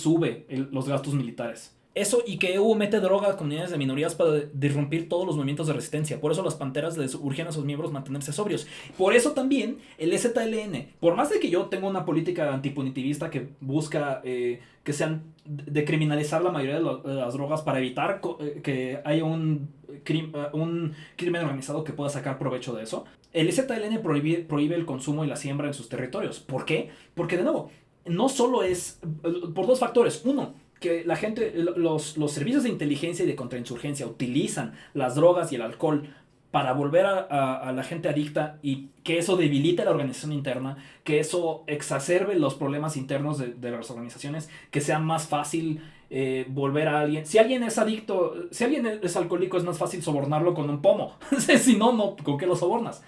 los gastos militares. Eso, y que EU mete droga a comunidades de minorías para disrumpir todos los movimientos de resistencia. Por eso las panteras les urgían a sus miembros mantenerse sobrios. Por eso también el EZLN, por más de que yo tenga una política antipunitivista que busca que sean de criminalizar la mayoría de las drogas para evitar que haya un crimen organizado que pueda sacar provecho de eso, el EZLN prohíbe el consumo y la siembra en sus territorios. ¿Por qué? Porque, de nuevo, no solo es por dos factores. Uno, que la gente, los servicios de inteligencia y de contrainsurgencia utilizan las drogas y el alcohol para volver a la gente adicta, y que eso debilite la organización interna, que eso exacerbe los problemas internos de las organizaciones, que sea más fácil volver a alguien. Si alguien es adicto, si alguien es alcohólico, es más fácil sobornarlo con un pomo. Si no, ¿con qué lo sobornas?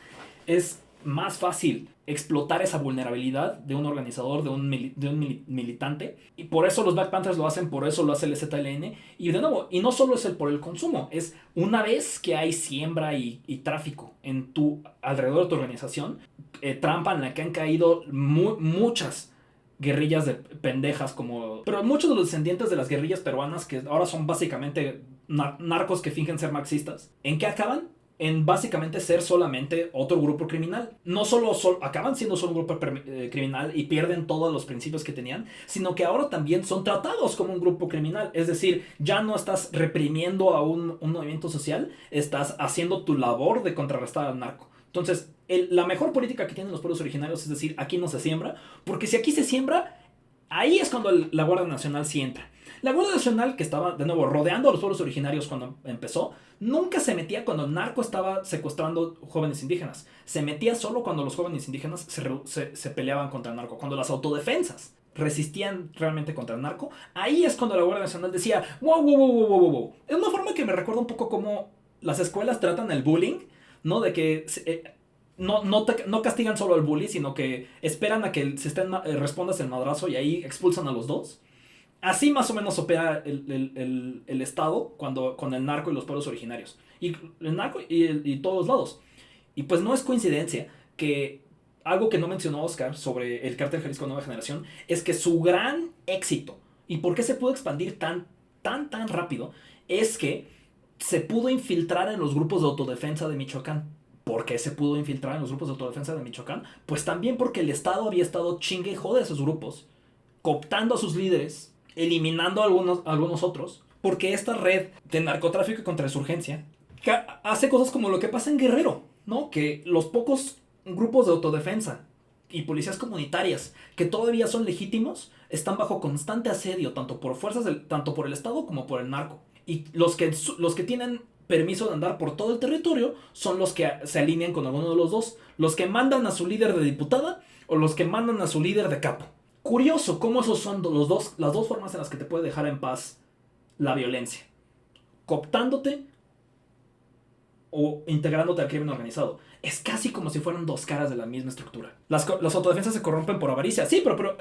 Es más fácil explotar esa vulnerabilidad de un organizador, de un militante, y por eso los Black Panthers lo hacen, por eso lo hace el ZLN. Y de nuevo, y no solo es por el consumo, es una vez que hay siembra y tráfico alrededor de tu organización, trampa en la que han caído muchas guerrillas de pendejas, pero muchos de los descendientes de las guerrillas peruanas, que ahora son básicamente narcos que fingen ser marxistas, ¿en qué acaban? En básicamente ser solamente otro grupo criminal. No solo acaban siendo solo un grupo criminal y pierden todos los principios que tenían, sino que ahora también son tratados como un grupo criminal. Es decir, ya no estás reprimiendo a un movimiento social, estás haciendo tu labor de contrarrestar al narco. Entonces, la mejor política que tienen los pueblos originarios es decir, aquí no se siembra, porque si aquí se siembra, ahí es cuando la Guardia Nacional sí entra. La Guardia Nacional, que estaba, de nuevo, rodeando a los pueblos originarios cuando empezó, nunca se metía cuando el narco estaba secuestrando jóvenes indígenas. Se metía solo cuando los jóvenes indígenas se peleaban contra el narco. Cuando las autodefensas resistían realmente contra el narco, ahí es cuando la Guardia Nacional decía, wow. Es una forma que me recuerda un poco cómo las escuelas tratan el bullying, ¿no? De que no castigan solo al bully, sino que esperan a que respondas el madrazo y ahí expulsan a los dos. Así más o menos opera el Estado con el narco y los pueblos originarios. Y el narco y todos lados. Y pues no es coincidencia que algo que no mencionó Oscar sobre el Cártel Jalisco Nueva Generación es que su gran éxito y por qué se pudo expandir tan rápido es que se pudo infiltrar en los grupos de autodefensa de Michoacán. ¿Por qué se pudo infiltrar en los grupos de autodefensa de Michoacán? Pues también porque el Estado había estado chingue y jode a esos grupos, cooptando a sus líderes, eliminando a algunos otros, porque esta red de narcotráfico y contrainsurgencia hace cosas como lo que pasa en Guerrero, ¿no? Que los pocos grupos de autodefensa y policías comunitarias que todavía son legítimos están bajo constante asedio tanto por el Estado como por el narco. Y los que tienen permiso de andar por todo el territorio son los que se alinean con alguno de los dos. Los que mandan a su líder de diputada o los que mandan a su líder de capo. Curioso cómo esos son las dos formas en las que te puede dejar en paz la violencia. Cooptándote o integrándote al crimen organizado. Es casi como si fueran dos caras de la misma estructura. Las autodefensas se corrompen por avaricia. Sí, pero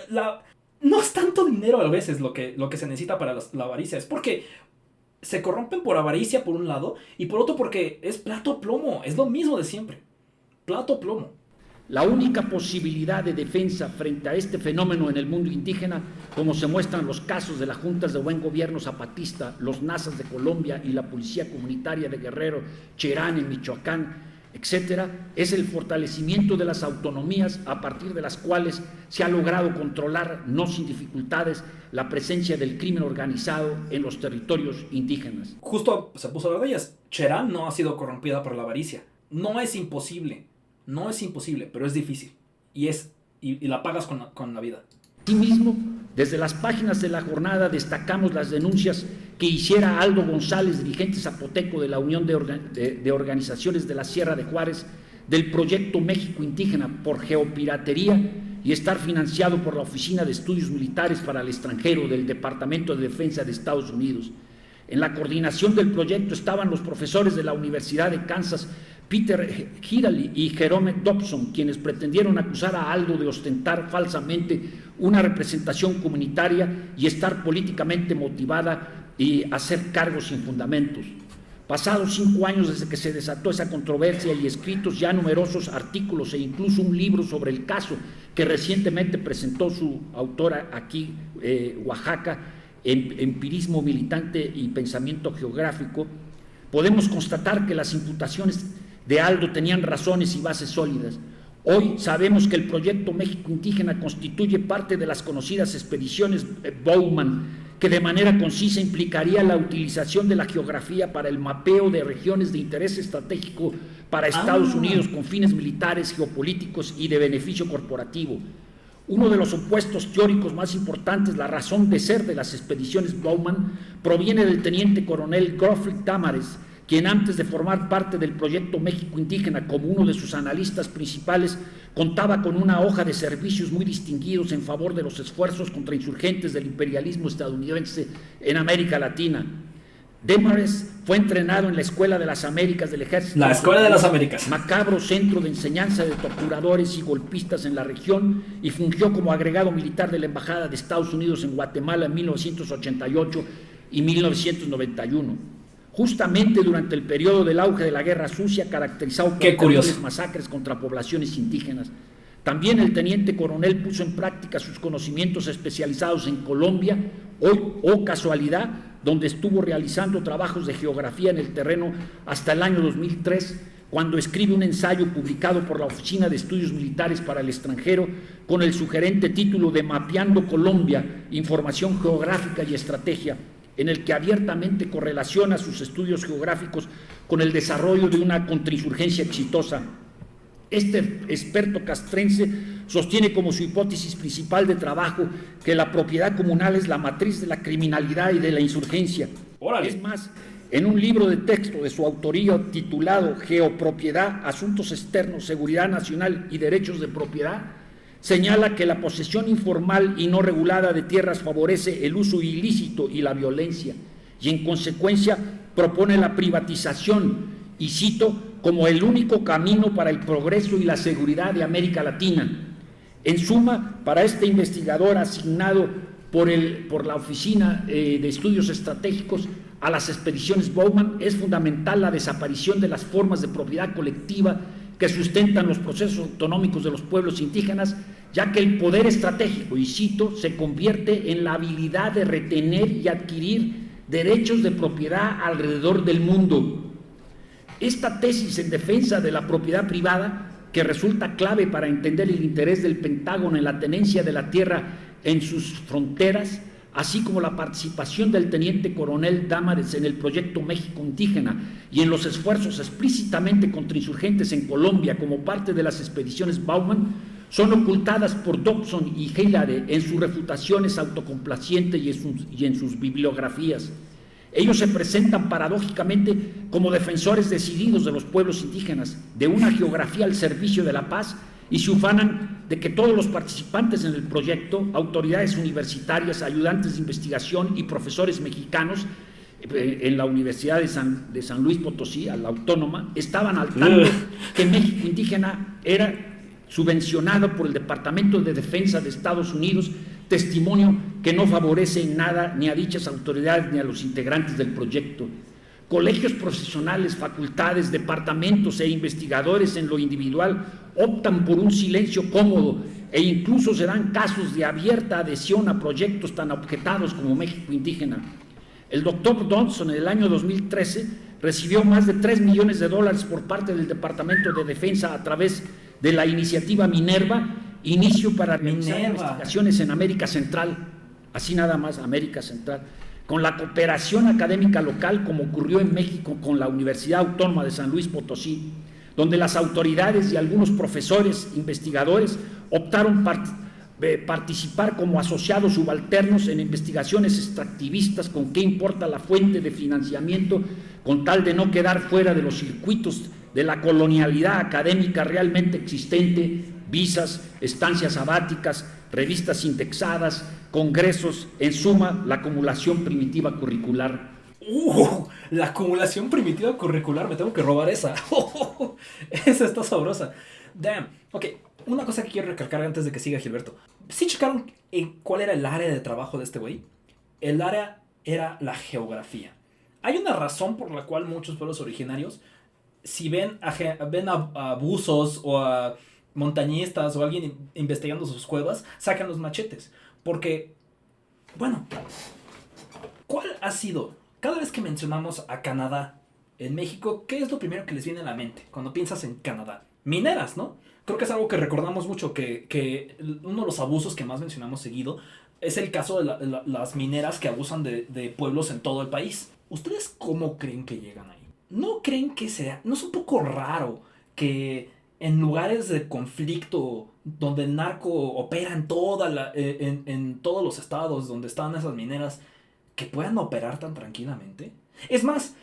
no es tanto dinero a veces lo que se necesita para la avaricia. Es porque se corrompen por avaricia por un lado y por otro porque es plato a plomo. Es lo mismo de siempre. Plato a plomo. La única posibilidad de defensa frente a este fenómeno en el mundo indígena, como se muestran los casos de las juntas de buen gobierno zapatista, los nazas de Colombia y la policía comunitaria de Guerrero, Cherán en Michoacán, etcétera, es el fortalecimiento de las autonomías a partir de las cuales se ha logrado controlar, no sin dificultades, la presencia del crimen organizado en los territorios indígenas. Justo se puso a hablar de ellas. Cherán no ha sido corrompida por la avaricia. No es imposible, pero es difícil. Y la pagas con la vida. Asimismo, desde las páginas de La Jornada destacamos las denuncias que hiciera Aldo González, dirigente zapoteco de la Unión de Organizaciones de la Sierra de Juárez, del proyecto México Indígena por geopiratería y estar financiado por la Oficina de Estudios Militares para el Extranjero del Departamento de Defensa de Estados Unidos. En la coordinación del proyecto estaban los profesores de la Universidad de Kansas, Peter Hidalgo y Jerome Dobson, quienes pretendieron acusar a Aldo de ostentar falsamente una representación comunitaria y estar políticamente motivada y hacer cargos sin fundamentos. Pasados 5 años desde que se desató esa controversia y escritos ya numerosos artículos e incluso un libro sobre el caso que recientemente presentó su autora aquí, Oaxaca, Empirismo Militante y Pensamiento Geográfico, podemos constatar que las imputaciones de Aldo tenían razones y bases sólidas. Hoy sabemos que el proyecto México Indígena constituye parte de las conocidas expediciones Bowman, que de manera concisa implicaría la utilización de la geografía para el mapeo de regiones de interés estratégico para Estados Unidos con fines militares, geopolíticos y de beneficio corporativo. Uno de los opuestos teóricos más importantes, la razón de ser de las expediciones Bowman, proviene del teniente coronel Geoffrey Tamares, quien antes de formar parte del proyecto México Indígena como uno de sus analistas principales, contaba con una hoja de servicios muy distinguidos en favor de los esfuerzos contra insurgentes del imperialismo estadounidense en América Latina. Tamares fue entrenado en la Escuela de las Américas del Ejército. La Escuela de las Américas. Macabro centro de enseñanza de torturadores y golpistas en la región, y fungió como agregado militar de la Embajada de Estados Unidos en Guatemala en 1988 y 1991. Justamente durante el periodo del auge de la Guerra Sucia, caracterizado por terribles masacres contra poblaciones indígenas. También el teniente coronel puso en práctica sus conocimientos especializados en Colombia, casualidad, donde estuvo realizando trabajos de geografía en el terreno hasta el año 2003, cuando escribe un ensayo publicado por la Oficina de Estudios Militares para el Extranjero con el sugerente título de Mapeando Colombia, Información Geográfica y Estrategia, en el que abiertamente correlaciona sus estudios geográficos con el desarrollo de una contrainsurgencia exitosa. Este experto castrense sostiene como su hipótesis principal de trabajo que la propiedad comunal es la matriz de la criminalidad y de la insurgencia. ¡Órale! Es más, en un libro de texto de su autoría titulado Geopropiedad, Asuntos Externos, Seguridad Nacional y Derechos de Propiedad, señala que la posesión informal y no regulada de tierras favorece el uso ilícito y la violencia, y en consecuencia propone la privatización, y cito, como el único camino para el progreso y la seguridad de América Latina. En suma, para este investigador asignado por la Oficina de Estudios Estratégicos a las expediciones Bowman, es fundamental la desaparición de las formas de propiedad colectiva que sustentan los procesos autonómicos de los pueblos indígenas, ya que el poder estratégico, y cito, se convierte en la habilidad de retener y adquirir derechos de propiedad alrededor del mundo. Esta tesis en defensa de la propiedad privada, que resulta clave para entender el interés del Pentágono en la tenencia de la tierra en sus fronteras, así como la participación del teniente coronel Tamares en el proyecto México Indígena y en los esfuerzos explícitamente contrainsurgentes en Colombia como parte de las expediciones Bowman, son ocultadas por Dobson y Hillary en sus refutaciones autocomplacientes y en sus bibliografías. Ellos se presentan paradójicamente como defensores decididos de los pueblos indígenas, de una geografía al servicio de la paz, y se ufanan de que todos los participantes en el proyecto, autoridades universitarias, ayudantes de investigación y profesores mexicanos en la Universidad de San Luis Potosí, a la Autónoma, estaban al tanto que México Indígena era subvencionado por el Departamento de Defensa de Estados Unidos, testimonio que no favorece en nada ni a dichas autoridades ni a los integrantes del proyecto. Colegios profesionales, facultades, departamentos e investigadores en lo individual optan por un silencio cómodo e incluso se dan casos de abierta adhesión a proyectos tan objetados como México Indígena. El doctor Johnson en el año 2013 recibió más de $3 millones por parte del Departamento de Defensa a través de la iniciativa Minerva, inicio para realizar investigaciones en América Central, así nada más, América Central, con la cooperación académica local, como ocurrió en México con la Universidad Autónoma de San Luis Potosí, donde las autoridades y algunos profesores investigadores optaron participar como asociados subalternos en investigaciones extractivistas con qué importa la fuente de financiamiento, con tal de no quedar fuera de los circuitos de la colonialidad académica realmente existente, visas, estancias sabáticas, revistas indexadas, congresos, en suma, la acumulación primitiva curricular. La acumulación primitiva curricular, me tengo que robar esa. Esa está sabrosa. Damn. Ok, una cosa que quiero recalcar antes de que siga Gilberto. ¿Sí checaron cuál era el área de trabajo de este güey? El área era la geografía. Hay una razón por la cual muchos pueblos originarios, si ven a buzos o a montañistas o alguien investigando sus cuevas, sacan los machetes. Porque, bueno, ¿cuál ha sido? Cada vez que mencionamos a Canadá en México, ¿qué es lo primero que les viene a la mente cuando piensas en Canadá? Mineras, ¿no? Creo que es algo que recordamos mucho, que uno de los abusos que más mencionamos seguido es el caso de las mineras que abusan de pueblos en todo el país. ¿Ustedes cómo creen que llegan ahí? ¿No creen que no es un poco raro que en lugares de conflicto donde el narco opera en todos los estados donde están esas mineras, que puedan operar tan tranquilamente? Es más,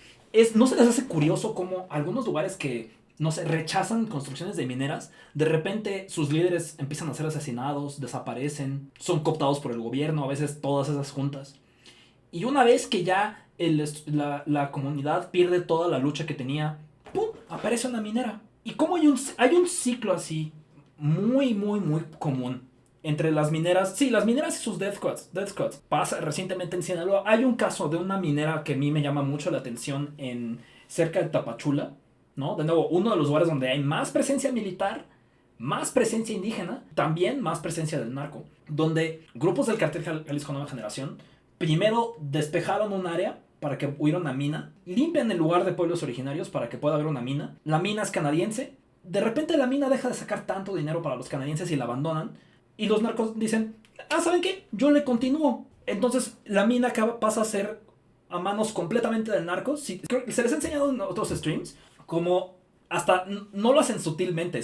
¿no se les hace curioso cómo algunos lugares que, no sé, rechazan construcciones de mineras, de repente sus líderes empiezan a ser asesinados, desaparecen, son cooptados por el gobierno, a veces todas esas juntas? Y una vez que ya la comunidad pierde toda la lucha que tenía, ¡pum!, aparece una minera. Y como hay un ciclo así muy, muy, muy común entre las mineras. Sí, las mineras y sus death squads. Pasa recientemente en Sinaloa. Hay un caso de una minera que a mí me llama mucho la atención cerca de Tapachula, ¿no? De nuevo, uno de los lugares donde hay más presencia militar, más presencia indígena, también más presencia del narco. Donde grupos del Cártel Jalisco Nueva Generación primero despejaron un área para que hubiera una mina, limpian el lugar de pueblos originarios para que pueda haber una mina. La mina es canadiense. De repente la mina deja de sacar tanto dinero para los canadienses y la abandonan. Y los narcos dicen, ¿saben qué? Yo le continúo. Entonces la mina pasa a ser a manos completamente del narco. Sí, creo que se les ha enseñado en otros streams como hasta no lo hacen sutilmente.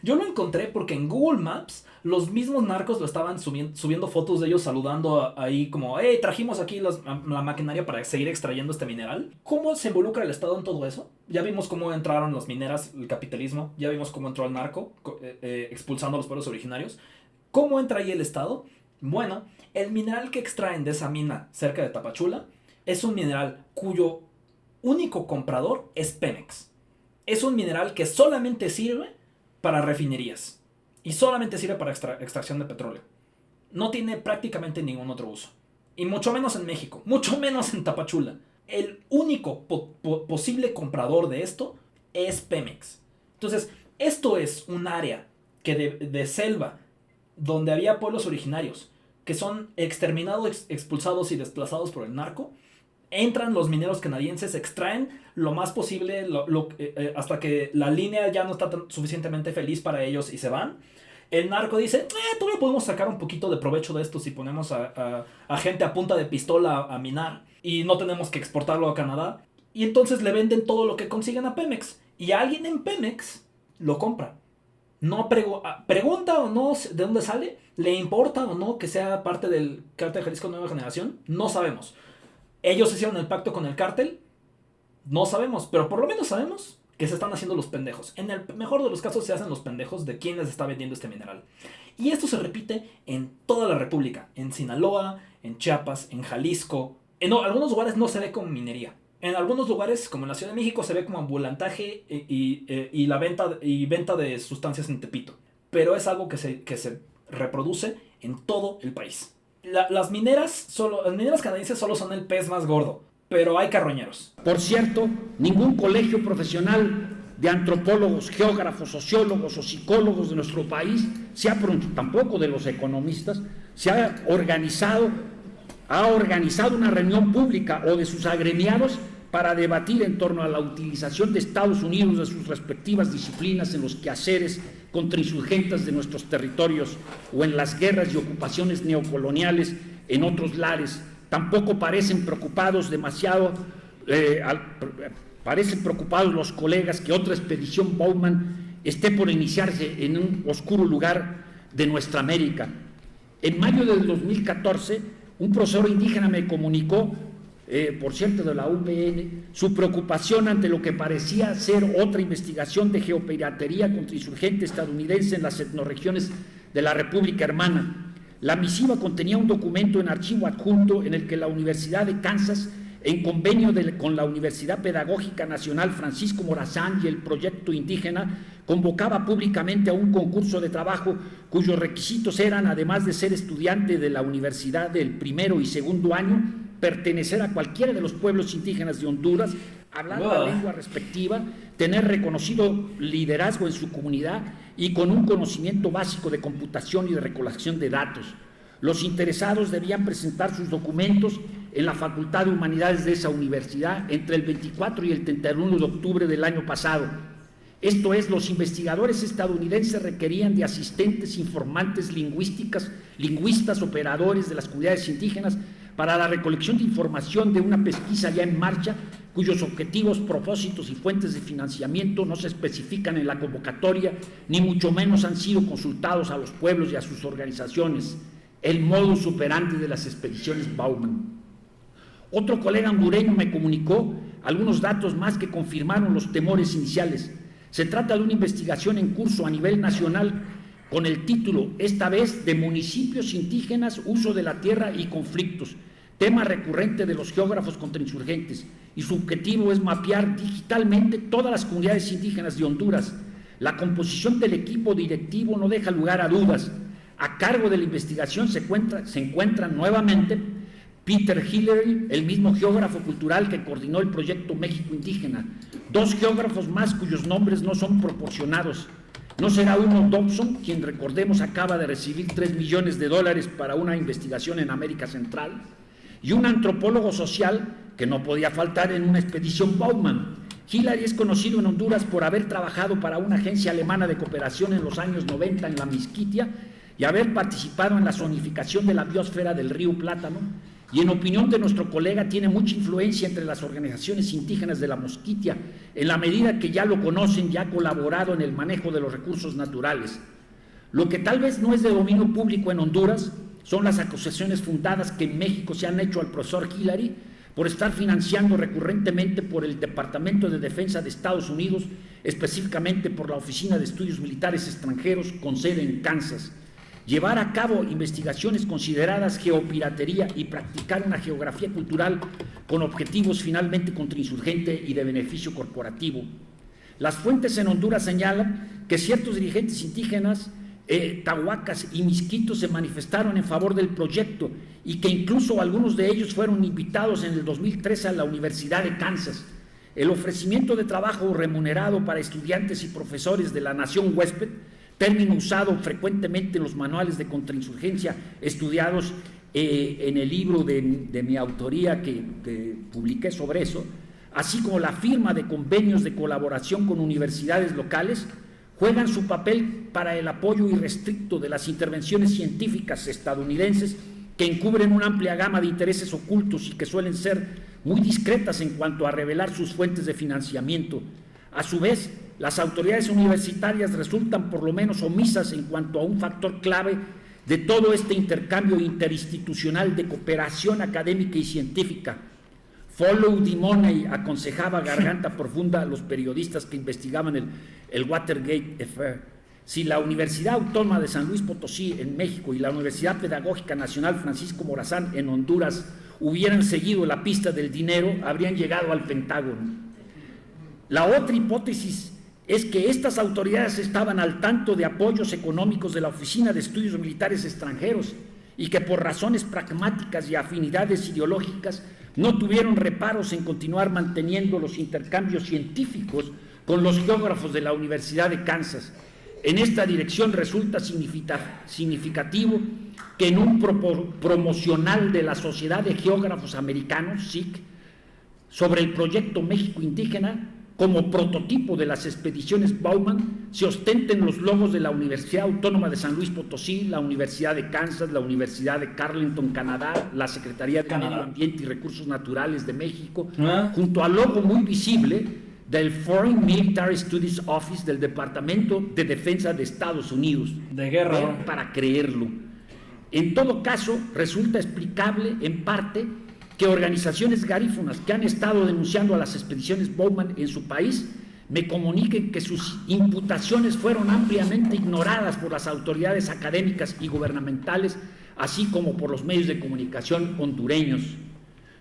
Yo lo encontré porque en Google Maps los mismos narcos lo estaban subiendo fotos de ellos saludando ahí como, hey, trajimos aquí la maquinaria para seguir extrayendo este mineral. ¿Cómo se involucra el Estado en todo eso? Ya vimos cómo entraron las mineras, el capitalismo. Ya vimos cómo entró el narco, expulsando a los pueblos originarios. ¿Cómo entra ahí el Estado? Bueno, el mineral que extraen de esa mina cerca de Tapachula es un mineral cuyo único comprador es Pemex. Es un mineral que solamente sirve para refinerías y solamente sirve para extracción de petróleo. No tiene prácticamente ningún otro uso. Y mucho menos en México, mucho menos en Tapachula. El único posible comprador de esto es Pemex. Entonces, esto es un área que de selva donde había pueblos originarios que son exterminados, expulsados y desplazados por el narco. Entran los mineros canadienses, extraen lo más posible hasta que la línea ya no está suficientemente feliz para ellos y se van. El narco dice, todavía podemos sacar un poquito de provecho de esto si ponemos a gente a punta de pistola a minar y no tenemos que exportarlo a Canadá. Y entonces le venden todo lo que consiguen a Pemex. Y alguien en Pemex lo compra. No pregunta o no de dónde sale, le importa o no que sea parte del Cártel Jalisco Nueva Generación, no sabemos. ¿Ellos hicieron el pacto con el cártel? No sabemos, pero por lo menos sabemos que se están haciendo los pendejos. En el mejor de los casos se hacen los pendejos de quienes está vendiendo este mineral. Y esto se repite en toda la República. En Sinaloa, en Chiapas, en Jalisco. En algunos lugares no se ve como minería. En algunos lugares, como en la Ciudad de México, se ve como ambulantaje y la venta de sustancias en Tepito. Pero es algo que se reproduce en todo el país. Las mineras canadienses solo son el pez más gordo, pero hay carroñeros. Por cierto, ningún colegio profesional de antropólogos, geógrafos, sociólogos o psicólogos de nuestro país, tampoco de los economistas, ha organizado una reunión pública o de sus agremiados para debatir en torno a la utilización de Estados Unidos de sus respectivas disciplinas en los quehaceres contrainsurgentes de nuestros territorios o en las guerras y ocupaciones neocoloniales en otros lares. Tampoco parecen preocupados los colegas que otra expedición Bowman esté por iniciarse en un oscuro lugar de nuestra América. En mayo del 2014, un profesor indígena me comunicó, por cierto de la UPN, su preocupación ante lo que parecía ser otra investigación de geopiratería contra insurgente estadounidense en las etnorregiones de la República Hermana. La misiva contenía un documento en archivo adjunto en el que la Universidad de Kansas, en convenio con la Universidad Pedagógica Nacional Francisco Morazán y el Proyecto Indígena, convocaba públicamente a un concurso de trabajo cuyos requisitos eran, además de ser estudiante de la universidad del primero y segundo año, pertenecer a cualquiera de los pueblos indígenas de Honduras, hablar la lengua respectiva, tener reconocido liderazgo en su comunidad y con un conocimiento básico de computación y de recolección de datos. Los interesados debían presentar sus documentos en la Facultad de Humanidades de esa universidad entre el 24 y el 31 de octubre del año pasado. Esto es, los investigadores estadounidenses requerían de asistentes, informantes, lingüistas, operadores de las comunidades indígenas para la recolección de información de una pesquisa ya en marcha, cuyos objetivos, propósitos y fuentes de financiamiento no se especifican en la convocatoria, ni mucho menos han sido consultados a los pueblos y a sus organizaciones. El modus operandi de las expediciones Bowman. Otro colega hondureño me comunicó algunos datos más que confirmaron los temores iniciales. Se trata de una investigación en curso a nivel nacional con el título, esta vez, de municipios indígenas, uso de la tierra y conflictos, tema recurrente de los geógrafos contrainsurgentes, y su objetivo es mapear digitalmente todas las comunidades indígenas de Honduras. La composición del equipo directivo no deja lugar a dudas. A cargo de la investigación se encuentran nuevamente Peter Hillary, el mismo geógrafo cultural que coordinó el proyecto México Indígena, dos geógrafos más cuyos nombres no son proporcionados. No será uno Dobson, quien recordemos acaba de recibir $3 millones para una investigación en América Central, y un antropólogo social que no podía faltar en una expedición Bowman. Hillary es conocido en Honduras por haber trabajado para una agencia alemana de cooperación en los años 90 en la Mixquitia y haber participado en la zonificación de la biosfera del río Plátano, y en opinión de nuestro colega tiene mucha influencia entre las organizaciones indígenas de la Mosquitia, en la medida que ya lo conocen y ha colaborado en el manejo de los recursos naturales. Lo que tal vez no es de dominio público en Honduras son las acusaciones fundadas que en México se han hecho al profesor Hillary por estar financiando recurrentemente por el Departamento de Defensa de Estados Unidos, específicamente por la Oficina de Estudios Militares Extranjeros con sede en Kansas, llevar a cabo investigaciones consideradas geopiratería y practicar una geografía cultural con objetivos finalmente contrainsurgente y de beneficio corporativo. Las fuentes en Honduras señalan que ciertos dirigentes indígenas, tahuacas y misquitos se manifestaron en favor del proyecto y que incluso algunos de ellos fueron invitados en el 2013 a la Universidad de Kansas. El ofrecimiento de trabajo remunerado para estudiantes y profesores de la nación huésped, término usado frecuentemente en los manuales de contrainsurgencia estudiados en el libro de mi autoría que publiqué sobre eso, así como la firma de convenios de colaboración con universidades locales, juegan su papel para el apoyo irrestricto de las intervenciones científicas estadounidenses que encubren una amplia gama de intereses ocultos y que suelen ser muy discretas en cuanto a revelar sus fuentes de financiamiento. A su vez, las autoridades universitarias resultan por lo menos omisas en cuanto a un factor clave de todo este intercambio interinstitucional de cooperación académica y científica, Follow the money, aconsejaba Garganta Profunda a los periodistas que investigaban el Watergate Affair. Si la Universidad Autónoma de San Luis Potosí en México y la Universidad Pedagógica Nacional Francisco Morazán en Honduras hubieran seguido la pista del dinero, habrían llegado al Pentágono. La otra hipótesis es que estas autoridades estaban al tanto de apoyos económicos de la Oficina de Estudios Militares Extranjeros y que por razones pragmáticas y afinidades ideológicas no tuvieron reparos en continuar manteniendo los intercambios científicos con los geógrafos de la Universidad de Kansas. En esta dirección resulta significativo que en un promocional de la Sociedad de Geógrafos Americanos, SIG, sobre el proyecto México Indígena, como prototipo de las expediciones Bauman, se ostenten los logos de la Universidad Autónoma de San Luis Potosí, la Universidad de Kansas, la Universidad de Carleton, Canadá, la Secretaría de Medio Ambiente y Recursos Naturales de México, junto al logo muy visible del Foreign Military Studies Office del Departamento de Defensa de Estados Unidos. De guerra. Para creerlo. En todo caso, resulta explicable en parte que organizaciones garífunas que han estado denunciando a las expediciones Bowman en su país me comuniquen que sus imputaciones fueron ampliamente ignoradas por las autoridades académicas y gubernamentales, así como por los medios de comunicación hondureños.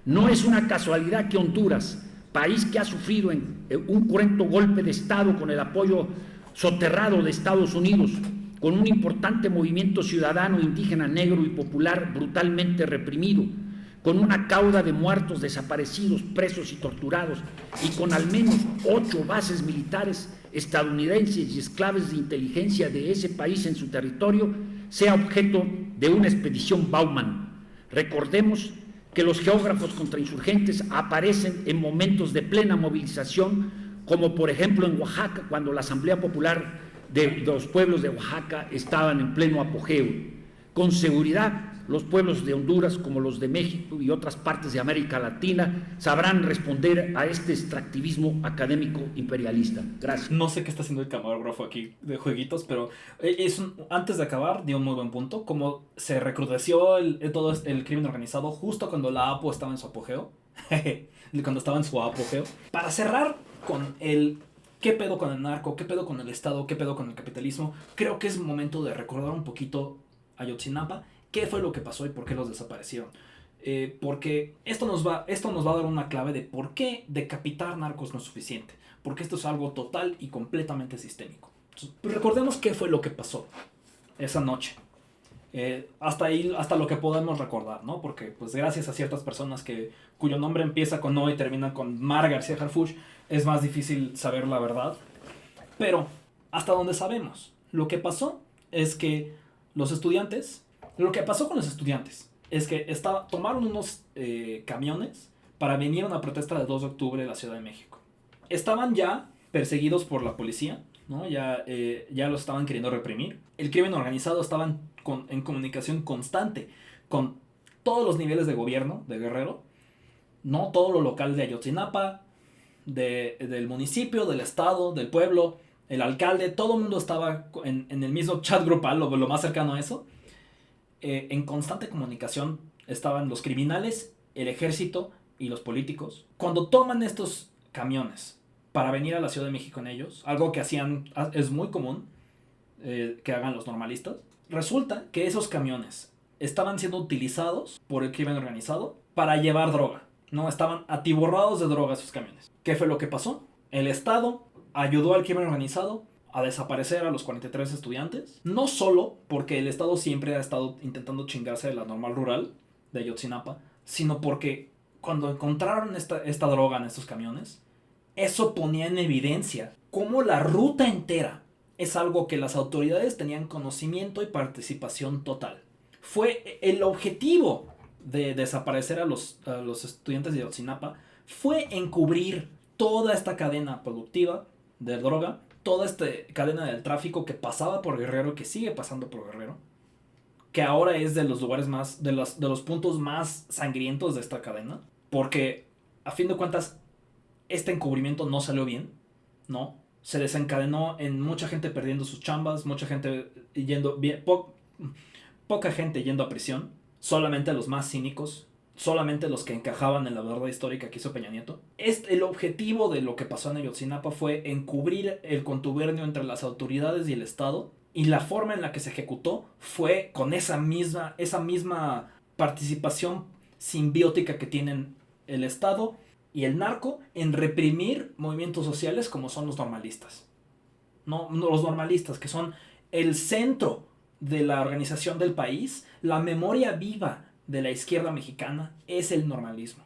No es una casualidad que Honduras, país que ha sufrido un cruento golpe de Estado con el apoyo soterrado de Estados Unidos, con un importante movimiento ciudadano indígena negro y popular brutalmente reprimido, con una cauda de muertos, desaparecidos, presos y torturados, y con al menos 8 bases militares estadounidenses y esclaves de inteligencia de ese país en su territorio, sea objeto de una expedición Bauman. Recordemos que los geógrafos contrainsurgentes aparecen en momentos de plena movilización, como por ejemplo en Oaxaca, cuando la Asamblea Popular de los pueblos de Oaxaca estaban en pleno apogeo. Con seguridad, los pueblos de Honduras, como los de México y otras partes de América Latina, sabrán responder a este extractivismo académico imperialista. Gracias. No sé qué está haciendo el camarógrafo aquí de jueguitos, pero antes de acabar, dio un muy buen punto. Como se recrudeció todo el crimen organizado justo cuando la APO estaba en su apogeo. Cuando estaba en su apogeo. Para cerrar con el qué pedo con el narco, qué pedo con el Estado, qué pedo con el capitalismo, creo que es momento de recordar un poquito Ayotzinapa, qué fue lo que pasó y por qué los desaparecieron. Porque esto nos va a dar una clave de por qué decapitar narcos no es suficiente. Porque esto es algo total y completamente sistémico. Entonces, pues recordemos qué fue lo que pasó esa noche. Hasta lo que podemos recordar, ¿no? Porque pues gracias a ciertas personas cuyo nombre empieza con O y termina con Mar García Harfuch, es más difícil saber la verdad. Pero hasta donde sabemos, lo que pasó es que lo que pasó con los estudiantes es que tomaron unos camiones para venir a una protesta del 2 de octubre en la Ciudad de México. Estaban ya perseguidos por la policía, ¿no? Ya los estaban queriendo reprimir. El crimen organizado estaba en comunicación constante con todos los niveles de gobierno de Guerrero, ¿no? Todo lo local de Ayotzinapa, del municipio, del estado, del pueblo, el alcalde, todo el mundo estaba en el mismo chat grupal, lo más cercano a eso. En constante comunicación estaban los criminales, el ejército y los políticos. Cuando toman estos camiones para venir a la Ciudad de México en ellos, algo que es muy común que hagan los normalistas, resulta que esos camiones estaban siendo utilizados por el crimen organizado para llevar droga, ¿no? Estaban atiborrados de droga esos camiones. ¿Qué fue lo que pasó? El Estado ayudó al crimen organizado a desaparecer a los 43 estudiantes, no solo porque el Estado siempre ha estado intentando chingarse de la normal rural de Ayotzinapa, sino porque cuando encontraron esta droga en estos camiones, eso ponía en evidencia cómo la ruta entera es algo que las autoridades tenían conocimiento y participación total. Fue el objetivo de desaparecer a los estudiantes de Ayotzinapa, fue encubrir toda esta cadena productiva de droga, toda esta cadena del tráfico que pasaba por Guerrero, que sigue pasando por Guerrero, que ahora es de los lugares de los puntos más sangrientos de esta cadena, porque a fin de cuentas este encubrimiento no salió bien, ¿no? Se desencadenó en mucha gente perdiendo sus chambas, mucha gente poca gente yendo a prisión, solamente los más cínicos solamente los que encajaban en la verdad histórica que hizo Peña Nieto. El objetivo de lo que pasó en Ayotzinapa fue encubrir el contubernio entre las autoridades y el Estado, y la forma en la que se ejecutó fue con esa misma participación simbiótica que tienen el Estado y el narco en reprimir movimientos sociales como son los normalistas. No, los normalistas, que son el centro de la organización del país, la memoria viva de la izquierda mexicana es el normalismo.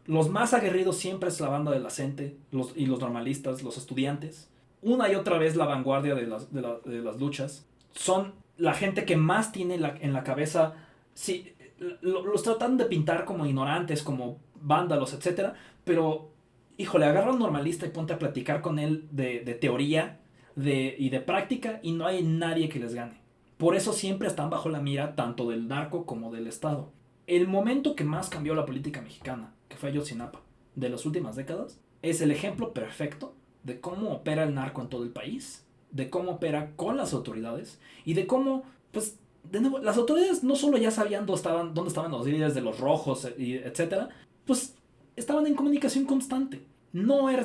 Los más aguerridos siempre es la banda de la gente y los normalistas, los estudiantes. Una y otra vez la vanguardia de las luchas. Son la gente que más tiene en la cabeza. Sí, los tratan de pintar como ignorantes, como vándalos, etc. Pero, híjole, agarra a un normalista y ponte a platicar con él de teoría y de práctica, y no hay nadie que les gane. Por eso siempre están bajo la mira tanto del narco como del Estado. El momento que más cambió la política mexicana, que fue Ayotzinapa, de las últimas décadas, es el ejemplo perfecto de cómo opera el narco en todo el país, de cómo opera con las autoridades, y de cómo, pues, de nuevo, las autoridades no solo ya sabían dónde estaban los líderes de los rojos, etc., pues estaban en comunicación constante. No era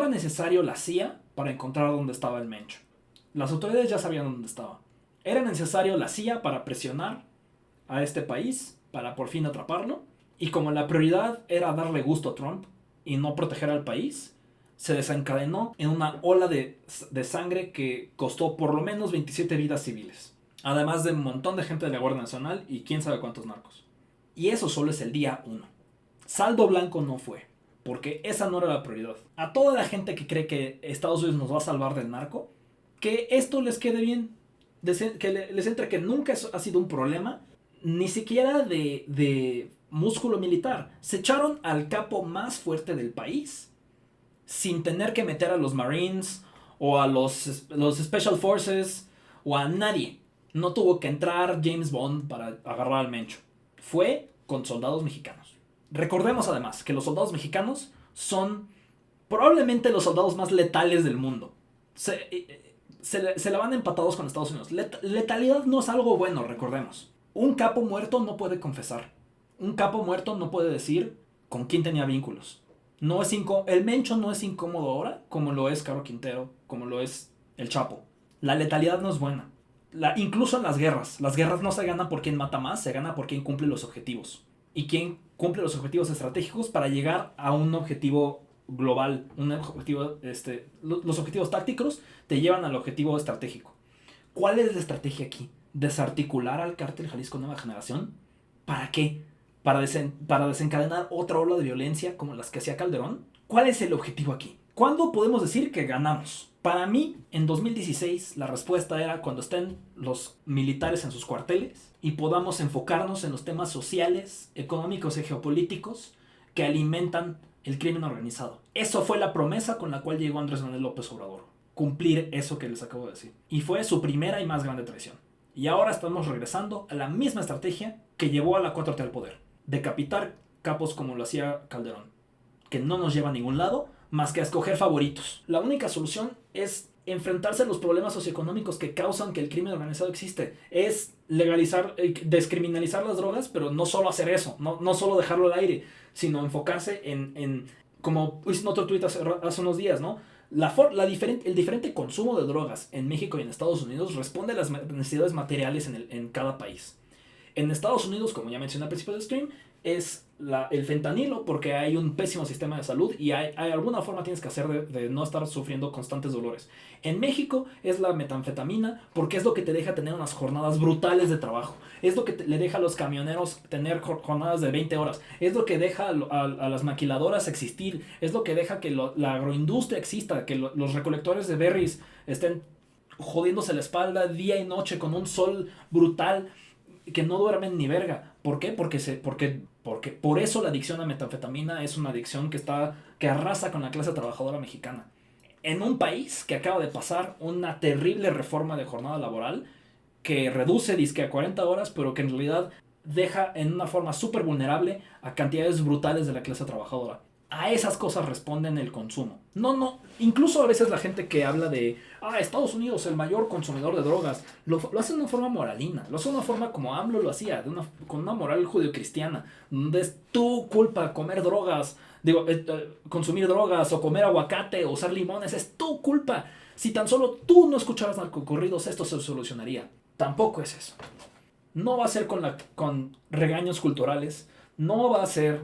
necesario la CIA para encontrar dónde estaba el Mencho. Las autoridades ya sabían dónde estaba. Era necesario la CIA para presionar a este país, para por fin atraparlo, y como la prioridad era darle gusto a Trump y no proteger al país, se desencadenó en una ola de sangre que costó por lo menos 27 vidas civiles, además de un montón de gente de la Guardia Nacional y quién sabe cuántos narcos. Y eso solo es el día 1. Saldo blanco no fue, porque esa no era la prioridad. A toda la gente que cree que Estados Unidos nos va a salvar del narco, que esto les quede bien, que les entre que nunca ha sido un problema, ni siquiera de músculo militar. Se echaron al capo más fuerte del país sin tener que meter a los Marines o a los Special Forces o a nadie. No tuvo que entrar James Bond para agarrar al Mencho. Fue con soldados mexicanos. Recordemos además que los soldados mexicanos son probablemente los soldados más letales del mundo. Se la van empatados con Estados Unidos. Letalidad no es algo bueno, recordemos. Un capo muerto no puede confesar. Un capo muerto no puede decir con quién tenía vínculos. El Mencho no es incómodo ahora como lo es Caro Quintero, como lo es el Chapo. La letalidad no es buena. Incluso en las guerras no se gana por quién mata más, se gana por quién cumple los objetivos. Y quién cumple los objetivos estratégicos para llegar a un objetivo global, los objetivos tácticos te llevan al objetivo estratégico. ¿Cuál es la estrategia aquí? ¿Desarticular al cártel Jalisco Nueva Generación? ¿Para qué? ¿Para desencadenar otra ola de violencia como las que hacía Calderón? ¿Cuál es el objetivo aquí? ¿Cuándo podemos decir que ganamos? Para mí, en 2016, la respuesta era cuando estén los militares en sus cuarteles y podamos enfocarnos en los temas sociales, económicos y geopolíticos que alimentan el crimen organizado. Eso fue la promesa con la cual llegó Andrés Manuel López Obrador. Cumplir eso que les acabo de decir. Y fue su primera y más grande traición. Y ahora estamos regresando a la misma estrategia que llevó a la 4T al poder. Decapitar capos como lo hacía Calderón. Que no nos lleva a ningún lado más que a escoger favoritos. La única solución es enfrentarse a los problemas socioeconómicos que causan que el crimen organizado existe. Es descriminalizar las drogas, pero no solo hacer eso. No solo dejarlo al aire, sino enfocarse en como hice en otro tuit hace unos días, ¿no? El diferente consumo de drogas en México y en Estados Unidos responde a las necesidades materiales en cada país. En Estados Unidos, como ya mencioné al principio del stream, es el fentanilo porque hay un pésimo sistema de salud y hay alguna forma tienes que hacer de no estar sufriendo constantes dolores. En México es la metanfetamina porque es lo que te deja tener unas jornadas brutales de trabajo. Es lo que le deja a los camioneros tener jornadas de 20 horas. Es lo que deja a las maquiladoras existir. Es lo que deja que la agroindustria exista, que los recolectores de berries estén jodiéndose la espalda día y noche con un sol brutal, que no duermen ni verga. ¿Por qué? Porque por eso la adicción a metanfetamina es una adicción que arrasa con la clase trabajadora mexicana. En un país que acaba de pasar una terrible reforma de jornada laboral que reduce disque a 40 horas, pero que en realidad deja en una forma súper vulnerable a cantidades brutales de la clase trabajadora. A esas cosas responden el consumo. No, incluso a veces la gente que habla de Estados Unidos el mayor consumidor de drogas, lo hace de una forma moralina, lo hace de una forma como AMLO lo hacía, con una moral judeocristiana, donde es tu culpa comer drogas, consumir drogas o comer aguacate o usar limones, es tu culpa. Si tan solo tú no escucharas narcocorridos, esto se solucionaría. Tampoco es eso. No va a ser con regaños culturales, no va a ser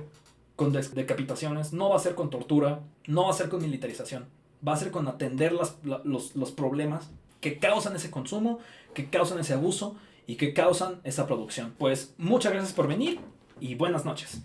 con decapitaciones, no va a ser con tortura, no va a ser con militarización. Va a ser con atender los problemas que causan ese consumo, que causan ese abuso y que causan esa producción. Pues muchas gracias por venir y buenas noches.